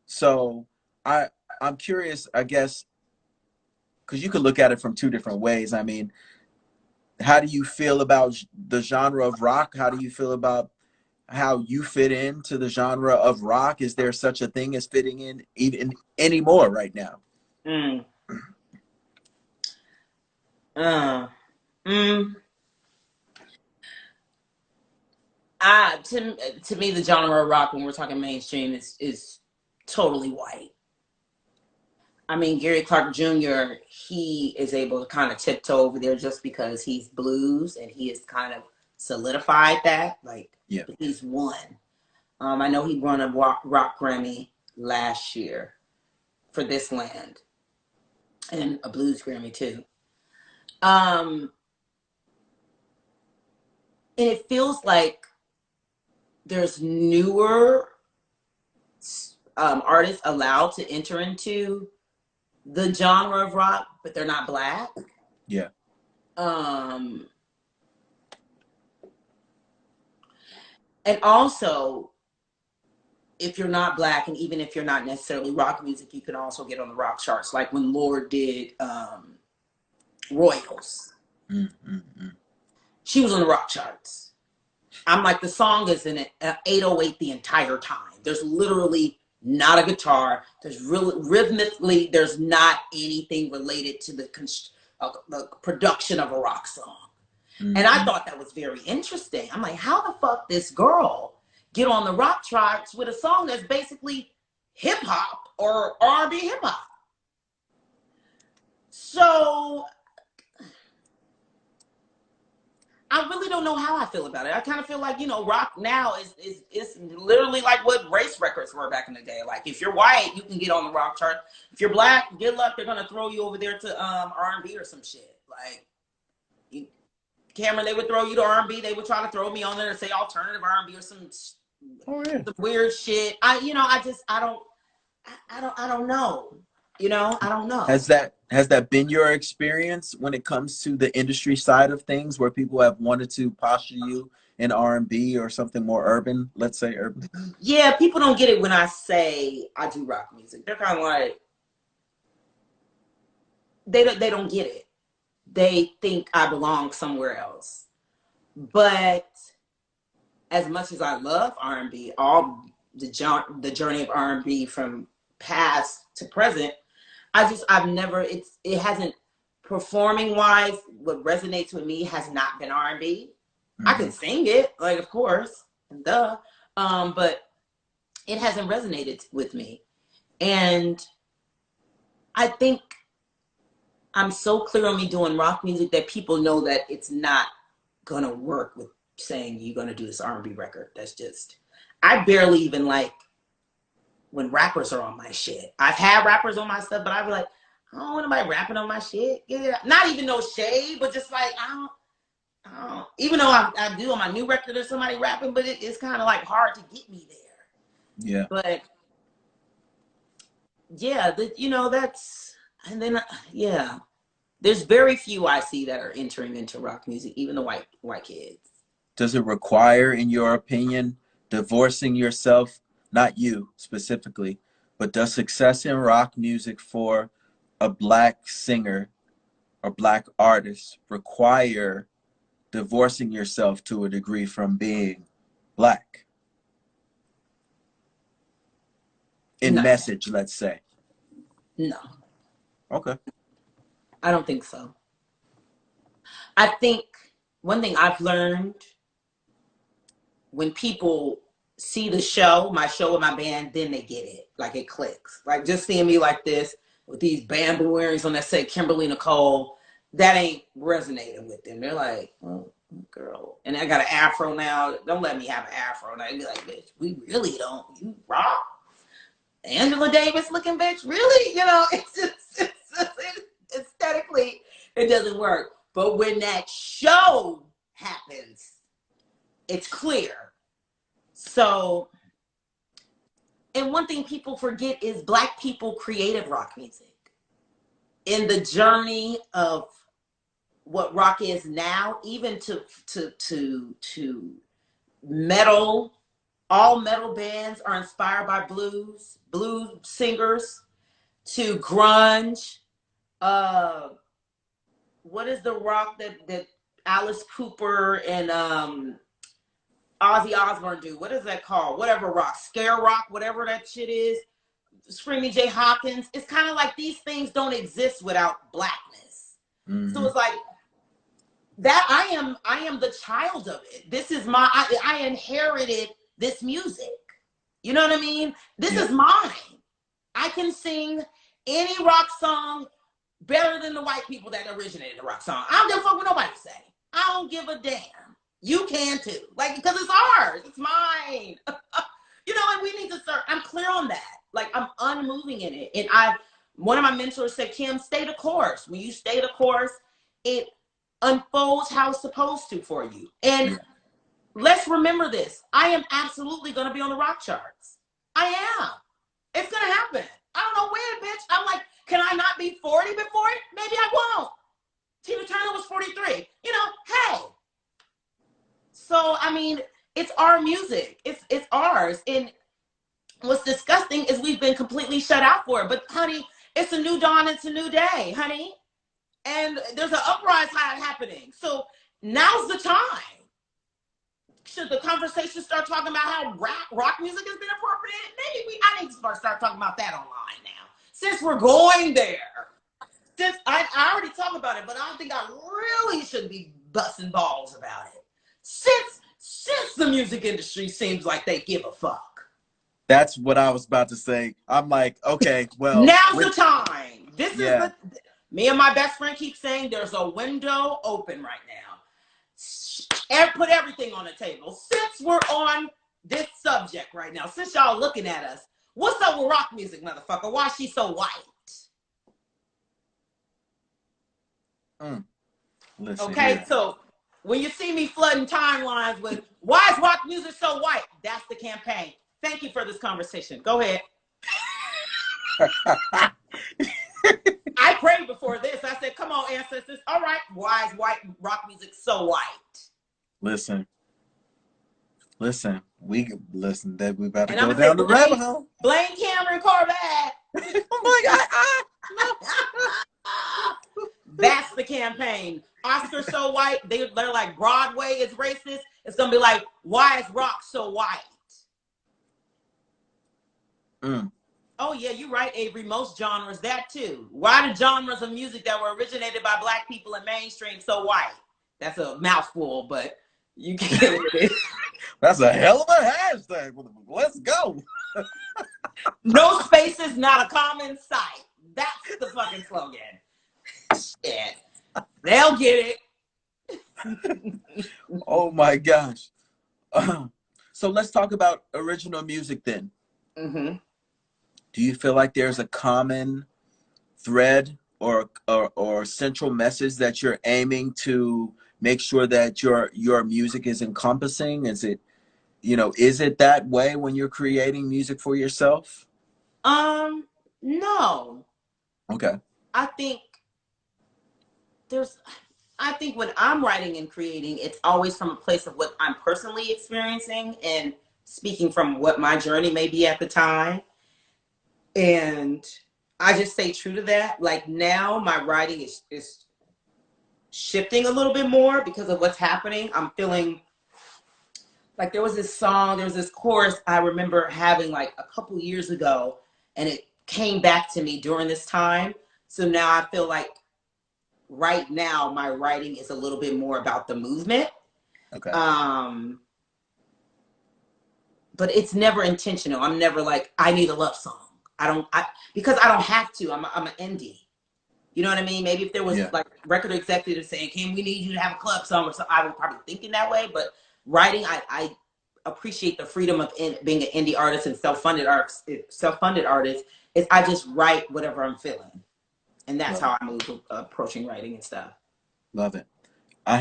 So I'm curious, I guess, because you could look at it from two different ways. I mean, how do you feel about the genre of rock? How do you feel about how you fit into the genre of rock? Is there such a thing as fitting in even anymore right now? Uh, mm, to me, the genre of rock, when we're talking mainstream, is totally white. I mean, Gary Clark Jr., he is able to kind of tiptoe over there just because he's blues and he has kind of solidified that. Like, Yeah. he's won. I know he won a rock Grammy last year for This Land, and a blues Grammy too. And it feels like there's newer artists allowed to enter into the genre of rock, but they're not black. Yeah. And also, if you're not black, and even if you're not necessarily rock music, you can also get on the rock charts. Like when Lorde did Royals. She was on the rock charts. I'm like, the song is in 808 the entire time. There's literally not a guitar. There's rhythmically, there's not anything related to the production of a rock song. And I thought that was very interesting. I'm like, how the fuck this girl get on the rock charts with a song that's basically hip hop or R&B hip hop? So I really don't know how I feel about it. I kind of feel like, rock now is literally like what race records were back in the day. Like, if you're white, you can get on the rock chart. If you're black, good luck. They're gonna throw you over there to R&B or some shit. Like, Cameron, they would throw you to R&B. They would try to throw me on there and say alternative R&B or some weird shit. I don't know. I don't know. Has that been your experience when it comes to the industry side of things, where people have wanted to posture you in R&B or something more urban? Let's say urban. Yeah, people don't get it when I say I do rock music. They're kind of like, they don't get it. They think I belong somewhere else. But as much as I love R&B, all the journey of R&B from past to present, I've never, it hasn't, performing wise, what resonates with me has not been R&B. I can sing it, like, of course, duh. But it hasn't resonated with me. And I think I'm so clear on me doing rock music that people know that it's not gonna work with saying you're gonna do this R&B record. That's just, I barely even like when rappers are on my shit. I've had rappers on my stuff, but I'd be like, I don't want anybody rapping on my shit. Yeah, not even no shade, but just like, I don't, even though I do on my new record, there's somebody rapping, but it's kind of like hard to get me there. Yeah. But yeah, that's, and then, yeah, there's very few I see that are entering into rock music, even the white kids. Does it require, in your opinion, divorcing yourself, not you specifically, but does success in rock music for a black singer or black artist require divorcing yourself to a degree from being black? In No. message, let's say. No. Okay. I don't think so. I think one thing I've learned, when people see the show, my show with my band, then they get it. Like, it clicks. Like, just seeing me like this with these bamboo earrings on that say Kimberly Nicole, that ain't resonating with them. They're like, oh, girl. And I got an afro now. Don't let me have an afro. And I'd be like, bitch, we really don't. You rock. Angela Davis looking bitch, really? It's just aesthetically, it doesn't work. But when that show happens, it's clear. So, and one thing people forget is black people created rock music. In the journey of what rock is now, even to metal, all metal bands are inspired by blues singers, to grunge. What is the rock that Alice Cooper and Ozzy Osbourne do? What is that called? Whatever rock, scare rock, whatever that shit is. Screaming Jay Hawkins. It's kind of like these things don't exist without blackness. So it's like that. I am the child of it. This is I inherited this music. You know what I mean? This is mine. I can sing any rock song better than the white people that originated the rock song. I don't give a fuck what nobody say. I don't give a damn. You can too. Like, because it's ours. It's mine. You know, and we need to start. I'm clear on that. Like, I'm unmoving in it. And one of my mentors said, Kim, stay the course. When you stay the course, it unfolds how it's supposed to for you. And let's remember this. I am absolutely going to be on the rock charts. I am. It's going to happen. I don't know when, bitch. I'm like, can I not be 40 before it? Maybe I won't. Tina Turner was 43. You know, hey. So, I mean, it's our music. It's ours. And what's disgusting is we've been completely shut out for it. But, honey, it's a new dawn. It's a new day, honey. And there's an uprising happening. So now's the time. Should the conversation start talking about how rock music has been appropriated? Maybe I need to start talking about that online now. Since we're going there. Since I already talked about it, but I don't think I really should be busting balls about it. Since the music industry seems like they give a fuck. That's what I was about to say. I'm like, okay, well. Now's the time. This is me and my best friend keep saying there's a window open right now. Put everything on the table. Since we're on this subject right now, since y'all looking at us, what's up with rock music, motherfucker? Why is she so white? Listen okay, here. So when you see me flooding timelines with why is rock music so white, that's the campaign. Thank you for this conversation. Go ahead. I prayed before this. I said, come on, ancestors. All right, why is white rock music so white? Listen, we about to go down the rabbit hole. Blame Cameron Corvette. Oh my God. That's the campaign. Oscar's so white. They're like, Broadway is racist. It's going to be like, why is rock so white? Oh, yeah, you're right, Avery. Most genres, that too. Why the genres of music that were originated by Black people in mainstream so white? That's a mouthful, but you can get with it. That's a hell of a hashtag. Let's go. No spaces, not a common sight. That's the fucking slogan. Shit. They'll get it. Oh, my gosh. So let's talk about original music then. Do you feel like there's a common thread or central message that you're aiming to make sure that your music is encompassing? Is it, is it that way when you're creating music for yourself? No. Okay. I think when I'm writing and creating, it's always from a place of what I'm personally experiencing and speaking from what my journey may be at the time. And I just stay true to that. Like now my writing is shifting a little bit more because of what's happening. I'm feeling like there was this chorus I remember having like a couple years ago, and it came back to me during this time. So now I feel like right now my writing is a little bit more about the movement. Okay. But it's never intentional. I'm never like, I need a love song. Because I don't have to. I'm an indie. You know what I mean? Maybe if there was like record executives saying, Kim, we need you to have a club song or something, I would probably think in that way. But writing, I appreciate the freedom of being an indie artist and self-funded artist. Is I just write whatever I'm feeling. And that's how I move approaching writing and stuff. Love it. I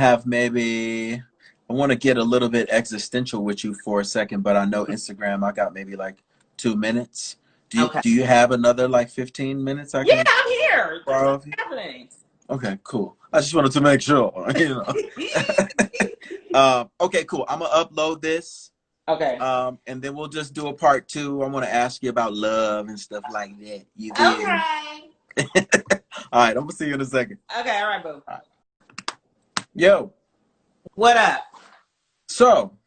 want to get a little bit existential with you for a second, but I know Instagram, I got maybe like 2 minutes. Do you have another like 15 minutes? I'm here. What's happening? Okay, cool. I just wanted to make sure. Okay, cool. I'm gonna upload this. Okay. And then we'll just do a part 2. I want to ask you about love and stuff like that. Okay. All right, I'm gonna see you in a second. Okay, all right, boo. All right. Yo. What up? So,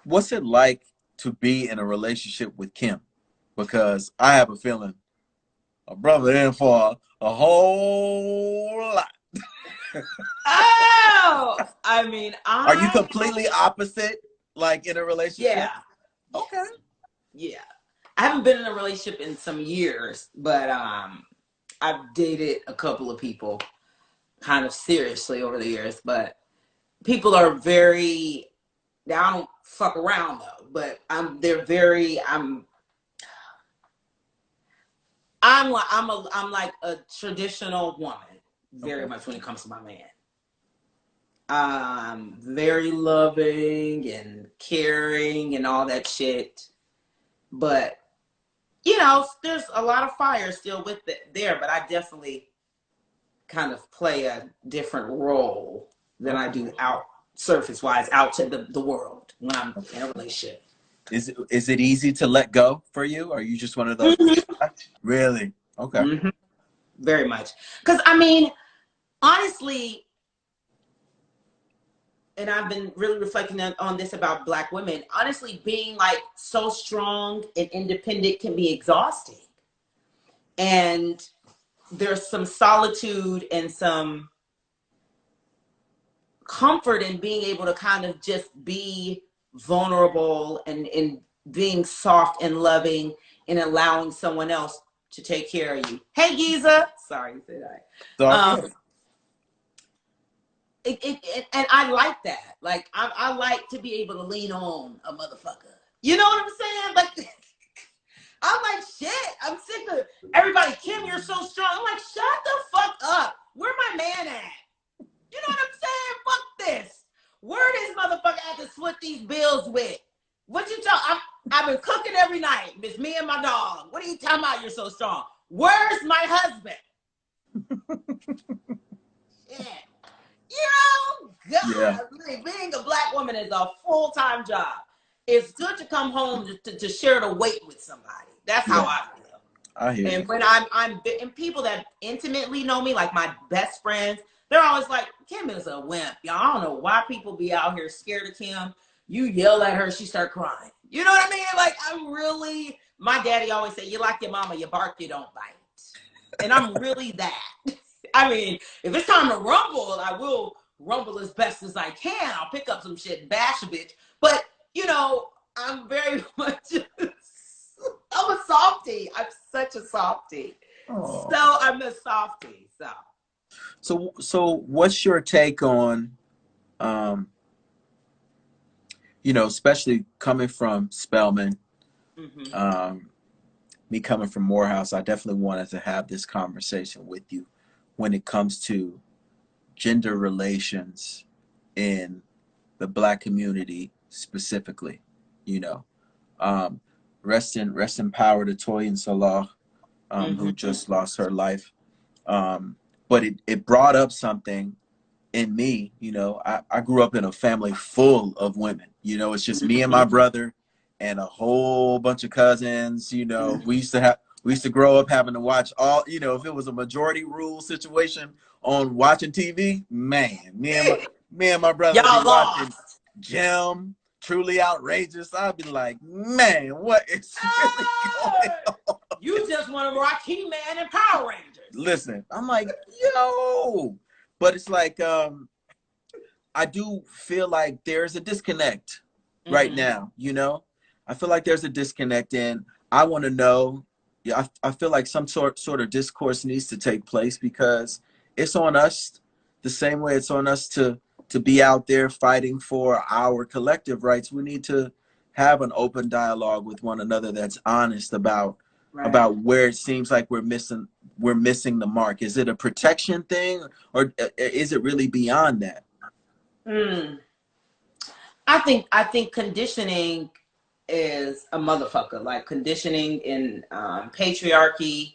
what's it like to be in a relationship with Kim? Because I have a feeling a brother in for a whole lot. Oh, I mean, Are you I completely opposite, like in a relationship? yeah, Okay. yes, yeah. I haven't been in a relationship in some years, but I've dated a couple of people kind of seriously over the years. But people are very. Now I don't fuck around though, but they're very. I'm like a traditional woman, very Okay. much when it comes to my man. Very loving and caring and all that shit. But you know, there's a lot of fire still with it there, but I definitely kind of play a different role than I Okay. do out surface wise out to the world when I'm in a relationship. Is it easy to let go for you? Are you just one of those? Mm-hmm. Really? Okay. Mm-hmm. Very much. Because I mean, honestly, and I've been really reflecting on this about Black women. Honestly, being like so strong and independent can be exhausting. And there's some solitude and some comfort in being able to kind of just be vulnerable and being soft and loving and allowing someone else to take care of you. Hey, Giza. Sorry to say that. It's all Um, good. and I like that. Like, I like to be able to lean on a motherfucker. You know what I'm saying? Like, I'm like, shit, I'm sick of everybody. Kim, you're so strong. I'm like, shut the fuck up. Where my man at? You know what I'm saying? Fuck this. Where this motherfucker have to split these bills with? What you talking? I've been cooking every night. It's me and my dog. What are you talking about? You're so strong. Where's my husband? Yeah. You know, Yeah. God, being a Black woman is a full-time job. It's good to come home to share the weight with somebody. That's how Yeah. I feel. I hear And you. when and people that intimately know me, like my best friends, they're always like, Kim is a wimp. Y'all, I don't know why people be out here scared of Kim. You yell at her, she start crying. You know what I mean? Like, my daddy always say, you like your mama, you bark, you don't bite. And I'm really that. I mean, if it's time to rumble, I will rumble as best as I can. I'll pick up some shit and bash a bitch. But, you know, I'm very much, I'm a softie. I'm such a softie. So Oh. I'm a softie. So what's your take on, um, especially coming from Spelman, Mm-hmm. um, me coming from Morehouse, I definitely wanted to have this conversation with you when it comes to gender relations in the Black community specifically. You know, um, rest in power to Toyin Salah, who Mm-hmm. just lost her life. But it brought up something in me. I grew up in a family full of women. It's just me and my brother and a whole bunch of cousins. We used to grow up having to watch all, if it was a majority rule situation on watching TV, man, me and my brother be Y'all watching lost. Jim, Truly Outrageous. I'd be like, man, what is really going on? You just want to rock He-Man and Power Rangers. Listen, I'm like, but it's like, I do feel like there's a disconnect right Mm-hmm. now. I feel like there's a disconnect, and I want to know. Yeah, I feel like some sort of discourse needs to take place because it's on us the same way it's on us to be out there fighting for our collective rights. We need to have an open dialogue with one another that's honest Right. about where it seems like we're missing the mark. Is it a protection thing, or is it really beyond that? Mm. I think conditioning is a motherfucker. Like conditioning in patriarchy,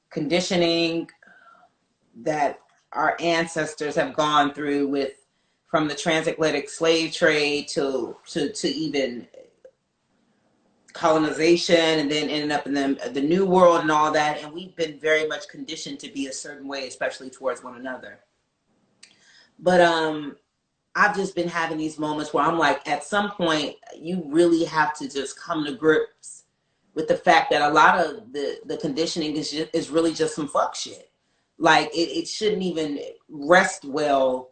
conditioning that our ancestors have gone through with from the transatlantic slave trade to even colonization and then ending up in the new world and all that. And we've been very much conditioned to be a certain way, especially towards one another. But I've just been having these moments where I'm like, at some point, you really have to just come to grips with the fact that a lot of the conditioning is really just some fuck shit. Like it shouldn't even rest well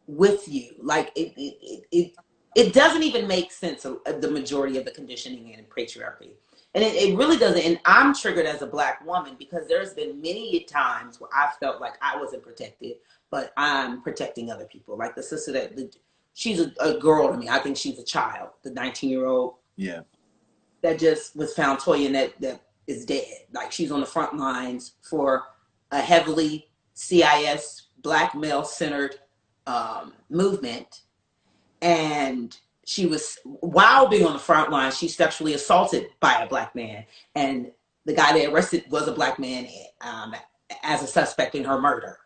with you. Like it doesn't even make sense of the majority of the conditioning and patriarchy. And it really doesn't. And I'm triggered as a Black woman because there's been many times where I felt like I wasn't protected, but I'm protecting other people. Like the sister she's a girl to me. I think she's a child, the 19-year-old. Yeah. That just was found toying that is dead. Like she's on the front lines for a heavily CIS Black male centered movement. And she was, while being on the front line, she's sexually assaulted by a Black man. And the guy they arrested was a Black man as a suspect in her murder.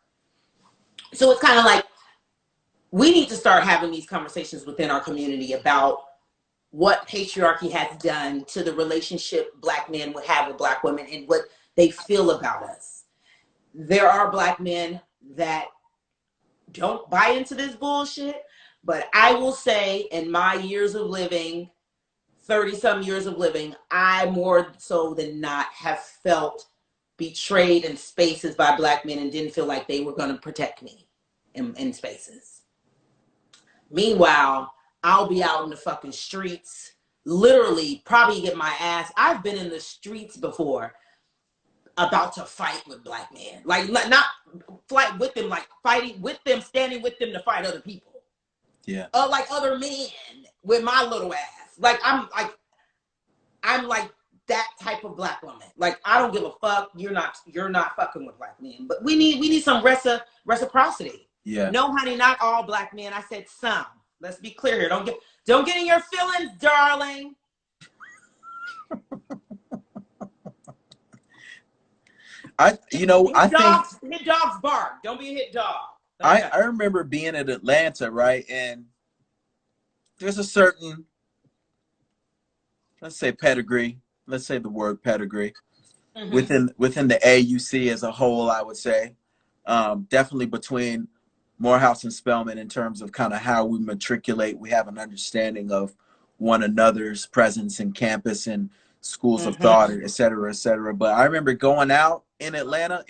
So it's kind of like, we need to start having these conversations within our community about what patriarchy has done to the relationship Black men would have with Black women and what they feel about us. There are Black men that don't buy into this bullshit, but I will say in my years of living, 30-some years of living, I more so than not have felt betrayed in spaces by Black men and didn't feel like they were going to protect me in spaces. Meanwhile, I'll be out in the fucking streets, literally probably get my ass. I've been in the streets before about to fight with Black men. Like not fight with them, like fighting with them, standing with them to fight other people. Yeah. Like other men with my little ass. Like I'm like that type of Black woman. Like I don't give a fuck. You're not fucking with Black men. But we need some reciprocity. Yeah. No, honey, not all Black men. I said some. Let's be clear here. Don't get in your feelings, darling. I think hit dogs bark. Don't be a hit dog. I remember being in Atlanta, right? And there's a certain, let's say pedigree, let's say the word pedigree, within the AUC as a whole, I would say. Definitely between Morehouse and Spelman in terms of kind of how we matriculate. We have an understanding of one another's presence in campus and schools of thought, et cetera, et cetera. But I remember going out in Atlanta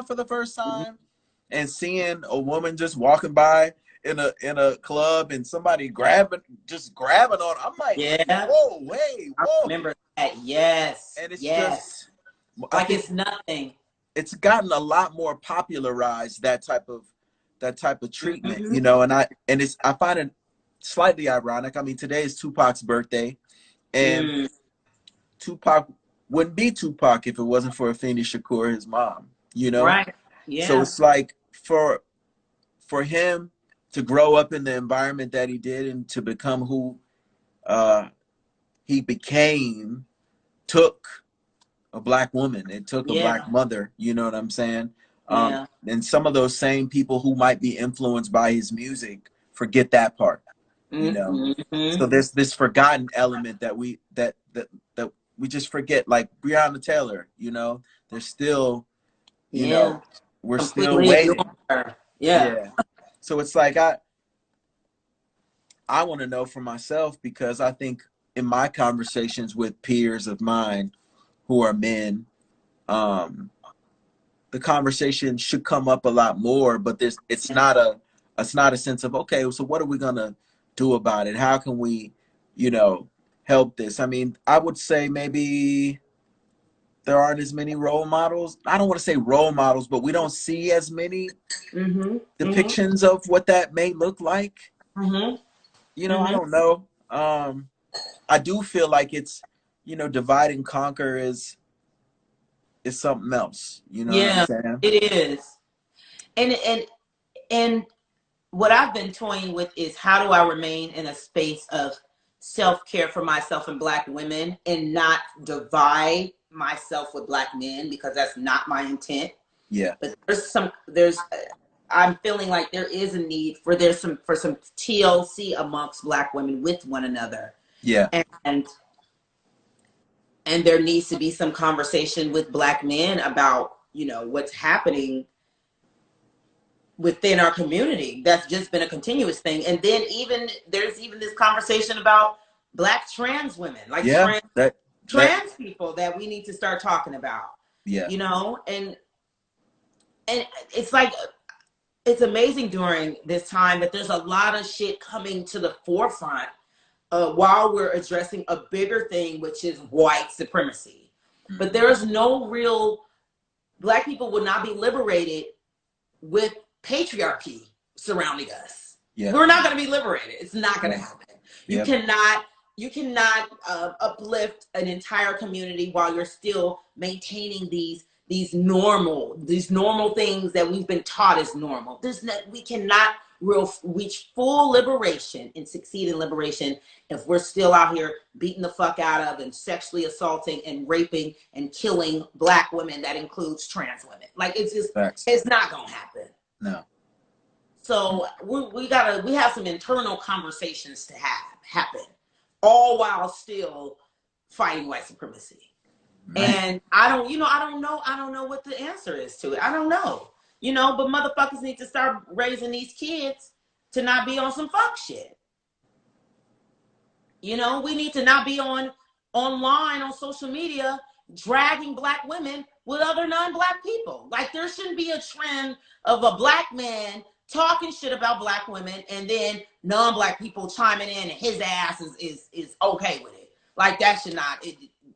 for the first time and seeing a woman just walking by in a club and somebody grabbing on. I'm like, yeah. Whoa, wait, whoa. I remember that. Yes. And it's just like it's nothing. It's gotten a lot more popularized, that type of treatment, you know, and I find it slightly ironic. I mean, today is Tupac's birthday, and Tupac wouldn't be Tupac if it wasn't for Afeni Shakur, his mom, you know? Right. Yeah. So it's like for him to grow up in the environment that he did and to become who he became took a Black woman. It took a Black mother, you know what I'm saying? And some of those same people who might be influenced by his music forget that part, you know? So there's this forgotten element that we just forget, like Breonna Taylor, you know? There's still, you know, we're completely still waiting. Yeah. So it's like, I want to know for myself, because I think in my conversations with peers of mine who are men, the conversation should come up a lot more, but it's not a sense of, okay, so what are we gonna do about it? How can we, you know, help this? I mean, I would say maybe there aren't as many role models. I don't want to say role models, but we don't see as many depictions of what that may look like. You know, I don't know. I do feel like it's, you know, divide and conquer is something else. You know what I'm saying? It is. And what I've been toying with is, how do I remain in a space of self-care for myself and Black women and not divide myself with Black men, because that's not my intent. Yeah. But I'm feeling like there is a need for some TLC amongst Black women with one another. Yeah. And there needs to be some conversation with Black men about, you know, what's happening within our community. That's just been a continuous thing. And then there's even this conversation about Black trans women. Like trans people that we need to start talking about. Yeah. You know, and it's like, it's amazing during this time that there's a lot of shit coming to the forefront while we're addressing a bigger thing, which is white supremacy. But there is no real, Black people will not be liberated with patriarchy surrounding us. Yeah. We're not going to be liberated. It's not going to happen. You cannot uplift an entire community while you're still maintaining these normal things that we've been taught is normal. We cannot reach full liberation and succeed in liberation if we're still out here beating the fuck out of and sexually assaulting and raping and killing Black women. That includes trans women. Like, it's just, it's not gonna happen. No. So we have some internal conversations to happen, all while still fighting white supremacy. Right. And I don't know what the answer is to it. I don't know. But motherfuckers need to start raising these kids to not be on some fuck shit. We need to not be online on social media dragging Black women with other non-Black people. Like, there shouldn't be a trend of a Black man talking shit about Black women and then non-Black people chiming in and his ass is okay with it. Like, that should not.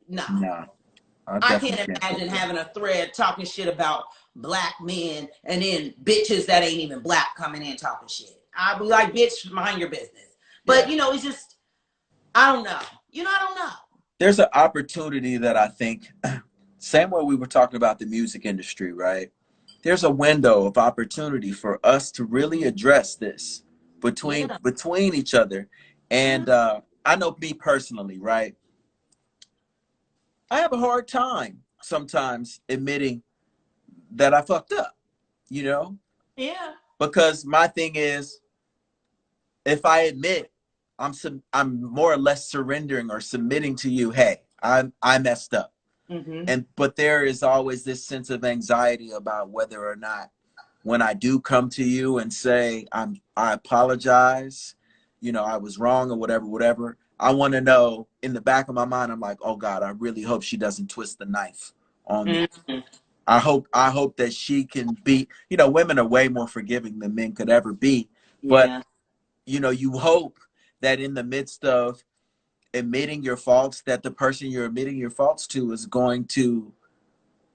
No. I can't imagine having a thread talking shit about Black men and then bitches that ain't even Black coming in talking shit. I'd be like, bitch, mind your business. But, it's just, I don't know. I don't know. There's an opportunity that I think, same way we were talking about the music industry, right? There's a window of opportunity for us to really address this between each other. And I know me personally, right? I have a hard time sometimes admitting that I fucked up, Yeah. Because my thing is, if I admit I'm more or less surrendering or submitting to you, hey, I messed up. But there is always this sense of anxiety about whether or not, when I do come to you and say I apologize, I was wrong or whatever. I want to know, in the back of my mind, I'm like, oh God, I really hope she doesn't twist the knife on me. I hope that she can be, women are way more forgiving than men could ever be. But, you hope that in the midst of admitting your faults, that the person you're admitting your faults to is going to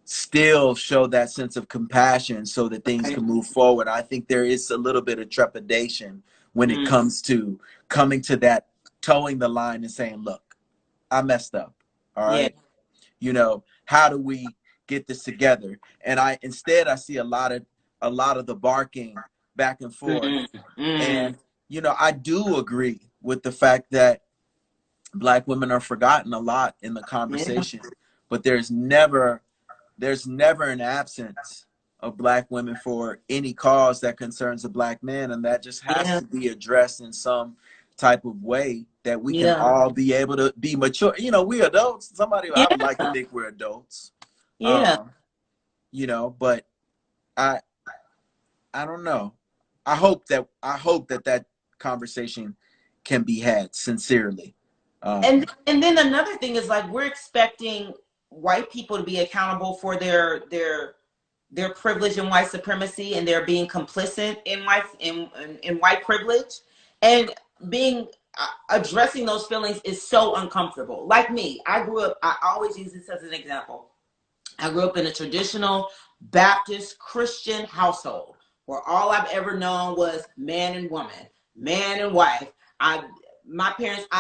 still show that sense of compassion so that things can move forward. I think there is a little bit of trepidation when it comes to coming to that, towing the line and saying, look, I messed up. All right. How do we get this together? And I see a lot of the barking back and forth. And, I do agree with the fact that Black women are forgotten a lot in the conversation, but there's never an absence of Black women for any cause that concerns a Black man. And that just has to be addressed in some type of way that we can all be able to be mature. We adults. I would like to think we're adults. But I don't know. I hope that conversation can be had sincerely. And then another thing is, like, we're expecting white people to be accountable for their privilege and white supremacy, and they're being complicit in white privilege, and addressing those feelings is so uncomfortable. Like me, I always use this as an example. I grew up in a traditional Baptist Christian household where all I've ever known was man and woman, man and wife. I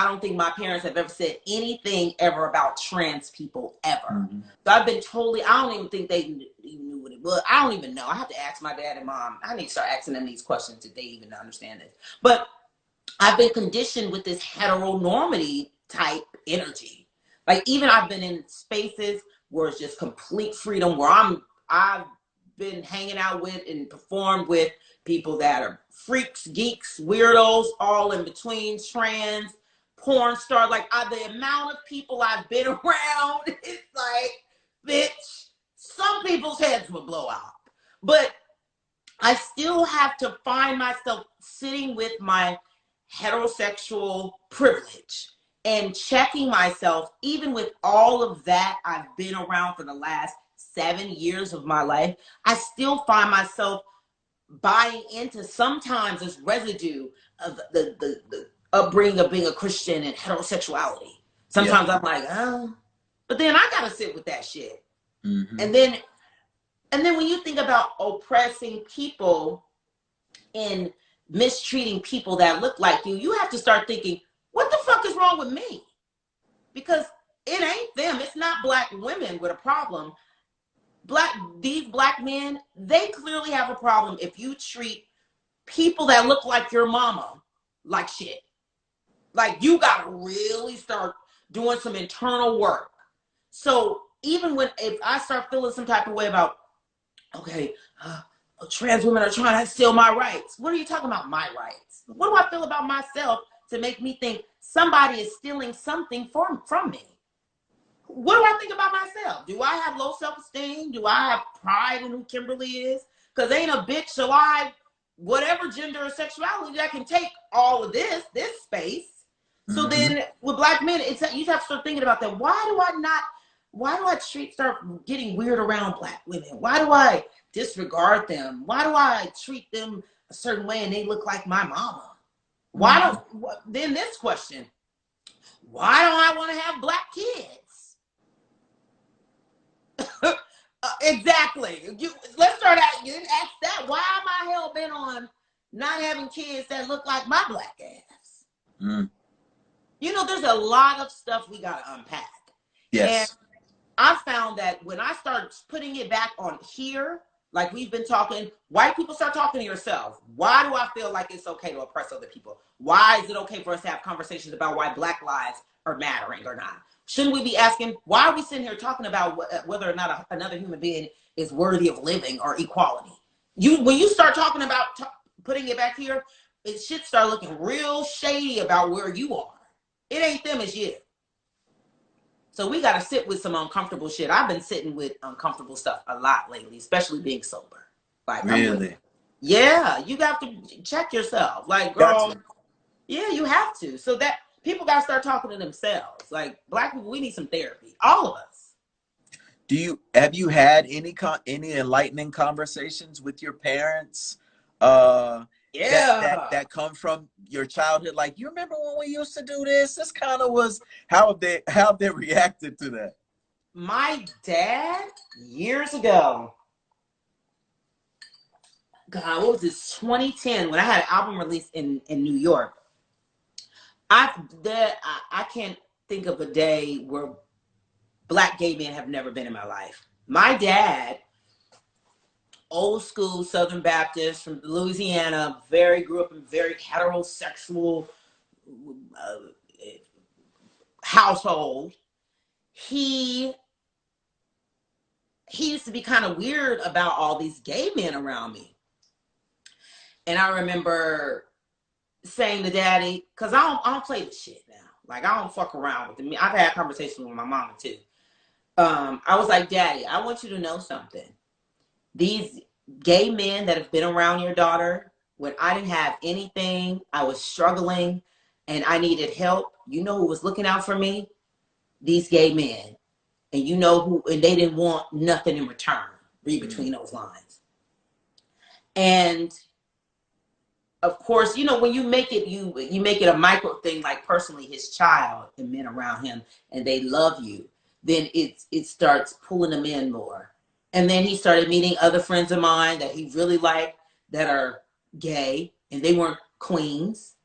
don't think my parents have ever said anything ever about trans people ever. So I've been totally, I don't even think they even knew what it was. I don't even know. I have to ask my dad and mom. I need to start asking them these questions if they even understand this. But I've been conditioned with this heteronormity type energy. Like, even I've been in spaces where it's just complete freedom, where I've been hanging out with and performed with people that are freaks, geeks, weirdos, all in between, trans, porn star. Like, the amount of people I've been around, it's like, bitch, some people's heads would blow out. But I still have to find myself sitting with my heterosexual privilege and checking myself, even with all of that I've been around for the last 7 years of my life, I still find myself buying into sometimes this residue of the upbringing of being a Christian and heterosexuality. Sometimes I'm like, oh, but then I gotta sit with that shit. And then when you think about oppressing people and mistreating people that look like you have to start thinking, what the fuck is wrong with me? Because it ain't them. It's not black women with a problem. These black men, they clearly have a problem if you treat people that look like your mama like shit. Like, you gotta really start doing some internal work. So even if I start feeling some type of way about, okay, trans women are trying to steal my rights. What are you talking about, my rights? What do I feel about myself to make me think somebody is stealing something from me? What do I think about myself? Do I have low self-esteem? Do I have pride in who Kimberly is? Because ain't a bitch alive, whatever gender or sexuality, that can take all of this space. So then with black men, you have to start thinking about that. Why do I start getting weird around black women? Why do I disregard them? Why do I treat them a certain way and they look like my mama? Then this question, why don't I want to have black kids? Exactly. Let's start out. You didn't ask that. Why am I hell bent on not having kids that look like my black ass? You know, there's a lot of stuff we got to unpack. Yes. And I found that when I start putting it back on here, like we've been talking, white people, start talking to yourself. Why do I feel like it's okay to oppress other people? Why is it okay for us to have conversations about why black lives are mattering or not? Shouldn't we be asking, why are we sitting here talking about whether or not another human being is worthy of living or equality? When you start talking about putting it back here, it should start looking real shady about where you are. It ain't them, it's you. So we got to sit with some uncomfortable shit. I've been sitting with uncomfortable stuff a lot lately, especially being sober. Like, really? Yeah, you got to check yourself. Like, girl, yeah, you have to. So that people got to start talking to themselves. Like, black people, we need some therapy. All of us. Have you had any enlightening conversations with your parents? That come from your childhood, like, you remember when we used to do this? This kind of was how have they reacted to that? My dad, years ago, God, what was this, 2010, when I had an album release in New York. I can't think of a day where black gay men have never been in my life. My dad, old school Southern Baptist from Louisiana, grew up in very heterosexual household. He used to be kind of weird about all these gay men around me. And I remember saying to daddy, because I don't play this shit now. Like, I don't fuck around with them. I've had conversations with my mama too. I was like, Daddy, I want you to know something. These gay men that have been around your daughter, when I didn't have anything, I was struggling and I needed help. You know who was looking out for me? These gay men. And you know who, and they didn't want nothing in return. Read between those lines. And of course, you know, when you make it, you make it a micro thing, like personally his child and men around him, and they love you, then it starts pulling them in more. And then he started meeting other friends of mine that he really liked that are gay, and they weren't queens.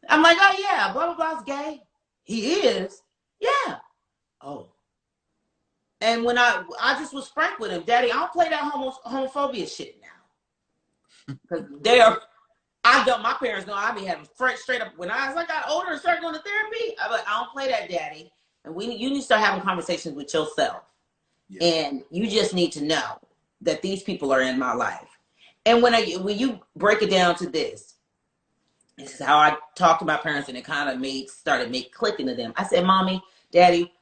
I'm like, oh yeah, blah, blah, blah's gay. He is. Yeah. Oh. And when I just was frank with him, Daddy, I don't play that homophobia shit now. Because my parents know I be having straight up, when I got older and started going to therapy, I'm like, I don't play that, Daddy. And you need to start having conversations with yourself. Yeah. And you just need to know that these people are in my life. And when you break it down to this is how I talked to my parents, and it kind of started clicking to them. I said, Mommy, Daddy,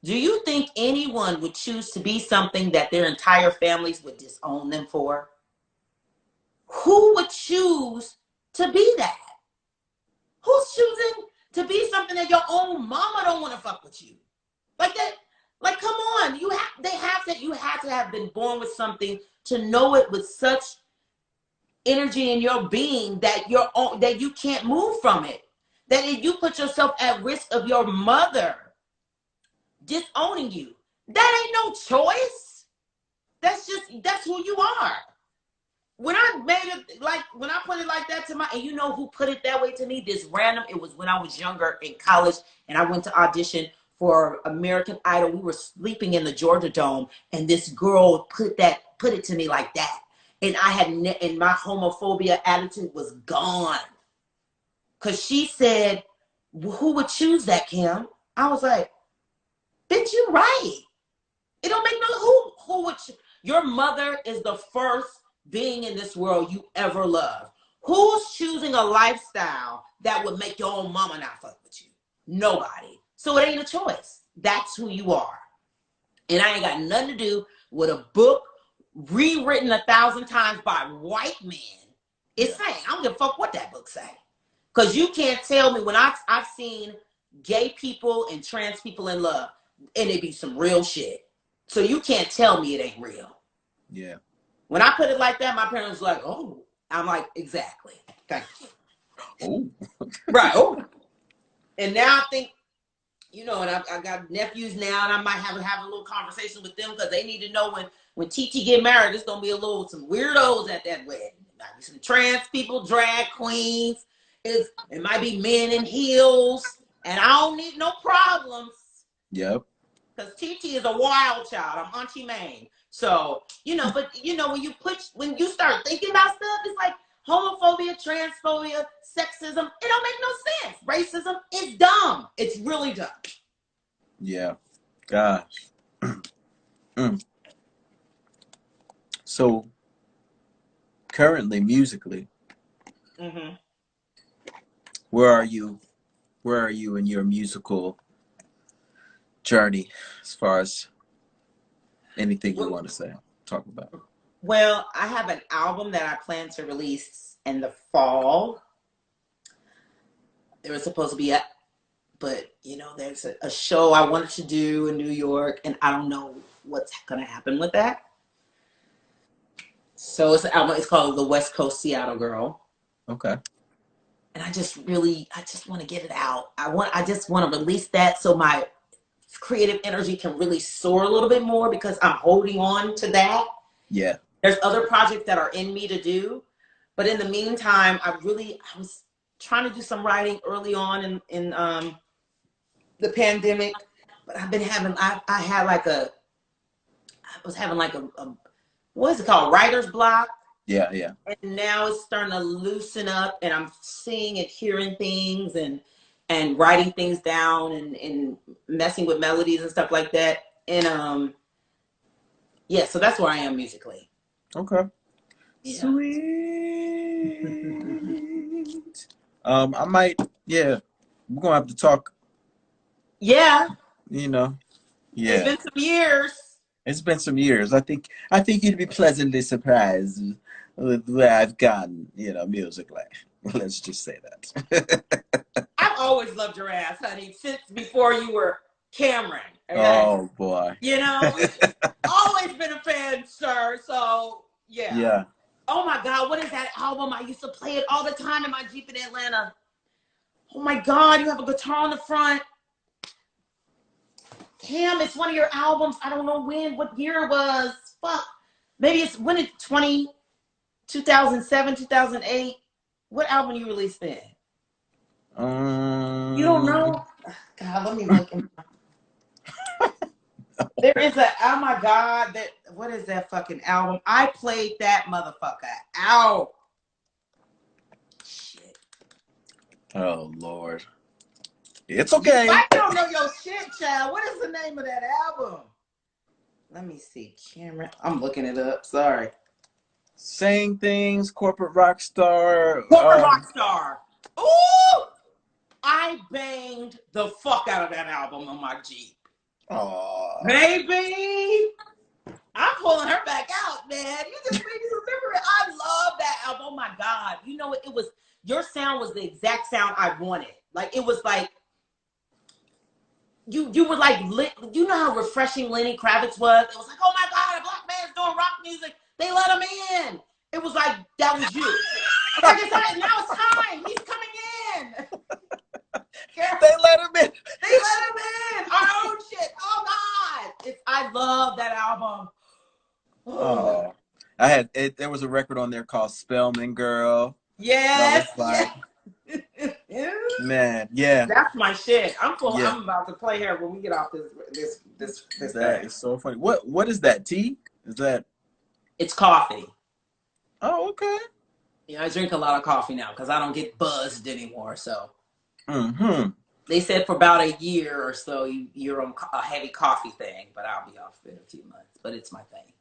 do you think anyone would choose to be something that their entire families would disown them for? Who would choose to be that? Who's choosing to be something that your own mama don't want to fuck with you. Like that, like, come on. You have to have been born with something to know it with such energy in your being that that you can't move from it. That if you put yourself at risk of your mother disowning you, that ain't no choice. That's who you are. When I when I put it like that to and you know who put it that way to me? This random, it was when I was younger in college and I went to audition for American Idol. We were sleeping in the Georgia Dome and this girl put it to me like that. And and my homophobia attitude was gone. Cause she said, who would choose that, Kim? I was like, bitch, you right. It don't make no, who would, your mother is the first being in this world you ever loved. Who's choosing a lifestyle that would make your own mama not fuck with you? Nobody. So it ain't a choice. That's who you are. And I ain't got nothing to do with a book rewritten 1,000 times by white men. It's saying, I don't give a fuck what that book say. Because you can't tell me when I've seen gay people and trans people in love, and it be some real shit. So you can't tell me it ain't real. Yeah. When I put it like that, my parents were like, oh. I'm like, exactly. Thank you. Oh. Right. Oh. And now I think, you know, and I got nephews now, and I might have a little conversation with them because they need to know when TT get married, there's going to be some weirdos at that wedding. Might be some trans people, drag queens. It might be men in heels, and I don't need no problems. Yep. Because TT is a wild child. I'm Auntie Mame. So, you know, but, you know, when you start thinking about stuff, it's like homophobia, transphobia, sexism. It don't make no sense. Racism is dumb. It's really dumb. Yeah. Gosh. So, currently, musically, where are you in your musical journey as far as anything you want to talk about? Well, I have an album that I plan to release in the fall. There was supposed to be but you know, there's a show I wanted to do in New York, and I don't know what's going to happen with that. So it's an album. It's called The West Coast Seattle Girl. Okay. And I just want to get it out. I just want to release that so my creative energy can really soar a little bit more because I'm holding on to that. Yeah. There's other projects that are in me to do. But in the meantime, I was trying to do some writing early on in the pandemic. But I've been having, I was having like a what is it called? Writer's block. Yeah, yeah. And now it's starting to loosen up, and I'm seeing and hearing things and writing things down and messing with melodies and stuff like that. And yeah, so that's where I am musically. Okay. Yeah. Sweet. I might, yeah. We're gonna have to talk. Yeah. You know. Yeah. It's been some years. It's been some years. I think you'd be pleasantly surprised with where I've gone, you know, musically. Let's just say that. I've always loved your ass, honey, since before you were Cameron. Okay? Oh boy. You know, always been a fan, sir. So yeah. Yeah. Oh my God, what is that album? I used to play it all the time in my Jeep in Atlanta. Oh my God, you have a guitar on the front. Cam, it's one of your albums. I don't know what year it was. Fuck. Maybe it's 2007, 2008. What album you released then? You don't know? God, let me look. There is oh my God, what is that fucking album? I played that motherfucker out. Shit. Oh Lord. It's okay. I don't know your shit, child. What is the name of that album? Let me see. Cameron. I'm looking it up. Sorry. Saying Things, Corporate Rock Star. Corporate Rock Star. Ooh! I banged the fuck out of that album on my Jeep. Aww. Baby! I'm pulling her back out, man. You just made me remember it. I love that album. Oh my God. You know what? Your sound was the exact sound I wanted. Like it was like you were like you know how refreshing Lenny Kravitz was? It was like, oh my God, a black man's doing rock music. They let him in. It was like that was you. It's like now it's time. He's coming in. They let him in. They let him in. Our own shit. Oh God. I love that album. Oh. There was a record on there called Spellman Girl. Yes. Like, man, yeah. That's my shit. I'm about to play her when we get off this That is so funny. What is that? Tea? Is that? It's coffee. Oh, okay. Yeah, I drink a lot of coffee now because I don't get buzzed anymore. So. Mm-hmm. They said for about a year or so you're on a heavy coffee thing, but I'll be off in a few months. But it's my thing.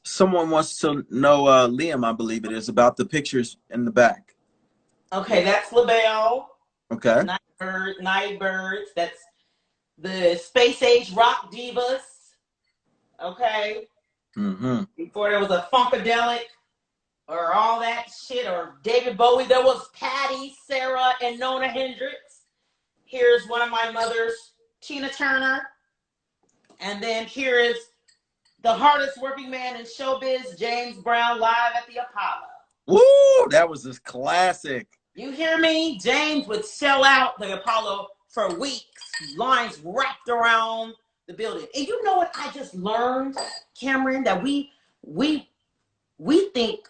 Someone wants to know, Liam, I believe it is, about the pictures in the back. Okay, that's LaBelle. Okay. Night Birds. That's the Space Age Rock Divas. Okay. Mm-hmm. Before there was a Funkadelic or all that shit, or David Bowie, there was Patty, Sarah, and Nona Hendrix. Here's one of my mother's, Tina Turner. And then here is the hardest working man in showbiz, James Brown, live at the Apollo. Woo! That was this classic. You hear me? James would sell out the Apollo for weeks, lines wrapped around the building. And you know what I just learned, Cameron, that we think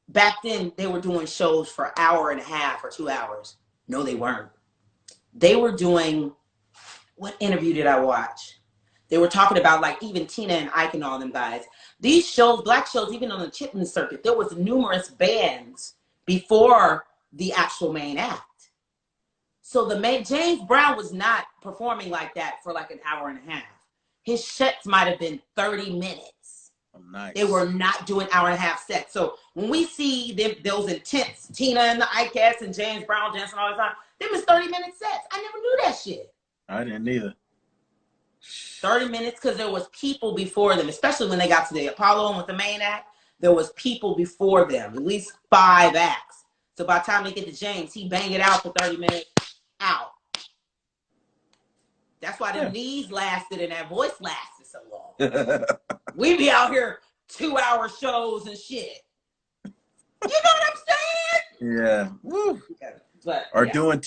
back then they were doing shows for an hour and a half or 2 hours. No, they weren't. They were doing, what interview did I watch? They were talking about like even Tina and Ike and all them guys. These shows, black shows, even on the Chitlin circuit, there was numerous bands before the actual main act. So James Brown was not performing like that for like an hour and a half. His sets might have been 30 minutes. Oh, nice. They were not doing hour and a half sets. So when we see those intense Tina and the Ikettes and James Brown dancing all the time, them was 30-minute sets. I never knew that shit. I didn't either. 30 minutes because there was people before them, especially when they got to the Apollo and with the main act, there was people before them, at least 5 acts. So by the time they get to James, he bang it out for 30 minutes, out. That's why the knees lasted and that voice lasted so long. We be out here 2-hour shows and shit. You know what I'm saying? Yeah. Woo. But, doing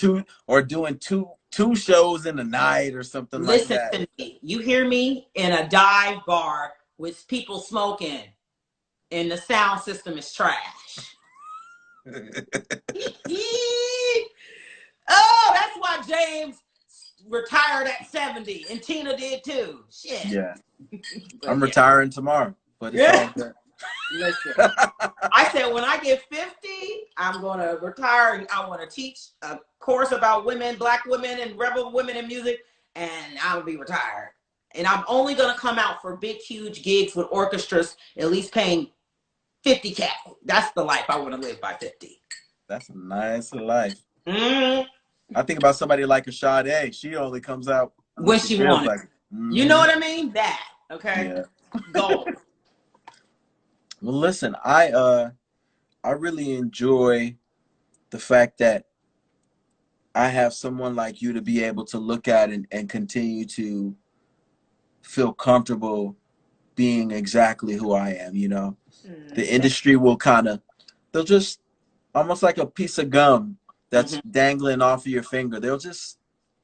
two shows in the night or something like that. Listen to me. You hear me? In a dive bar with people smoking and the sound system is trash. Oh, that's why James retired at 70 and Tina did too. Shit. Yeah. I'm retiring tomorrow, but it's all good. Listen, I said when I get 50, I'm going to retire and I want to teach a course about women, black women, and rebel women in music, and I'll be retired. And I'm only going to come out for big, huge gigs with orchestras, at least paying $50K. That's the life I want to live by 50. That's a nice life. Mm-hmm. I think about somebody like a Sade. She only comes out when she wants. Like, you know what I mean? That, okay? Yeah. Gold. Well, listen, I really enjoy the fact that I have someone like you to be able to look at and continue to feel comfortable being exactly who I am, you know? The industry will they'll just, almost like a piece of gum that's dangling off of your finger. They'll just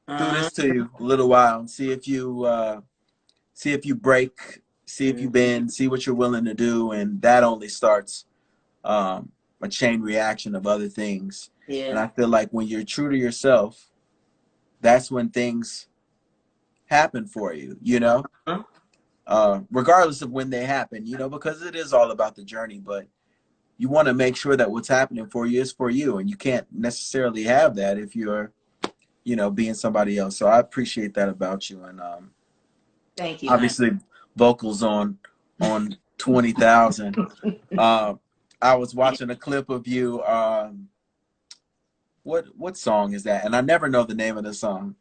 do this to you a little while and see if you break, see if you bend, see what you're willing to do, and that only starts a chain reaction of other things. Yeah. And I feel like when you're true to yourself, that's when things happen for you, you know? Regardless of when they happen, you know, because it is all about the journey, but you want to make sure that what's happening for you is for you, and you can't necessarily have that if you're, you know, being somebody else. So I appreciate that about you. And thank you. Obviously, man. Vocals on 20,000. I was watching a clip of you. What song is that? And I never know the name of the song.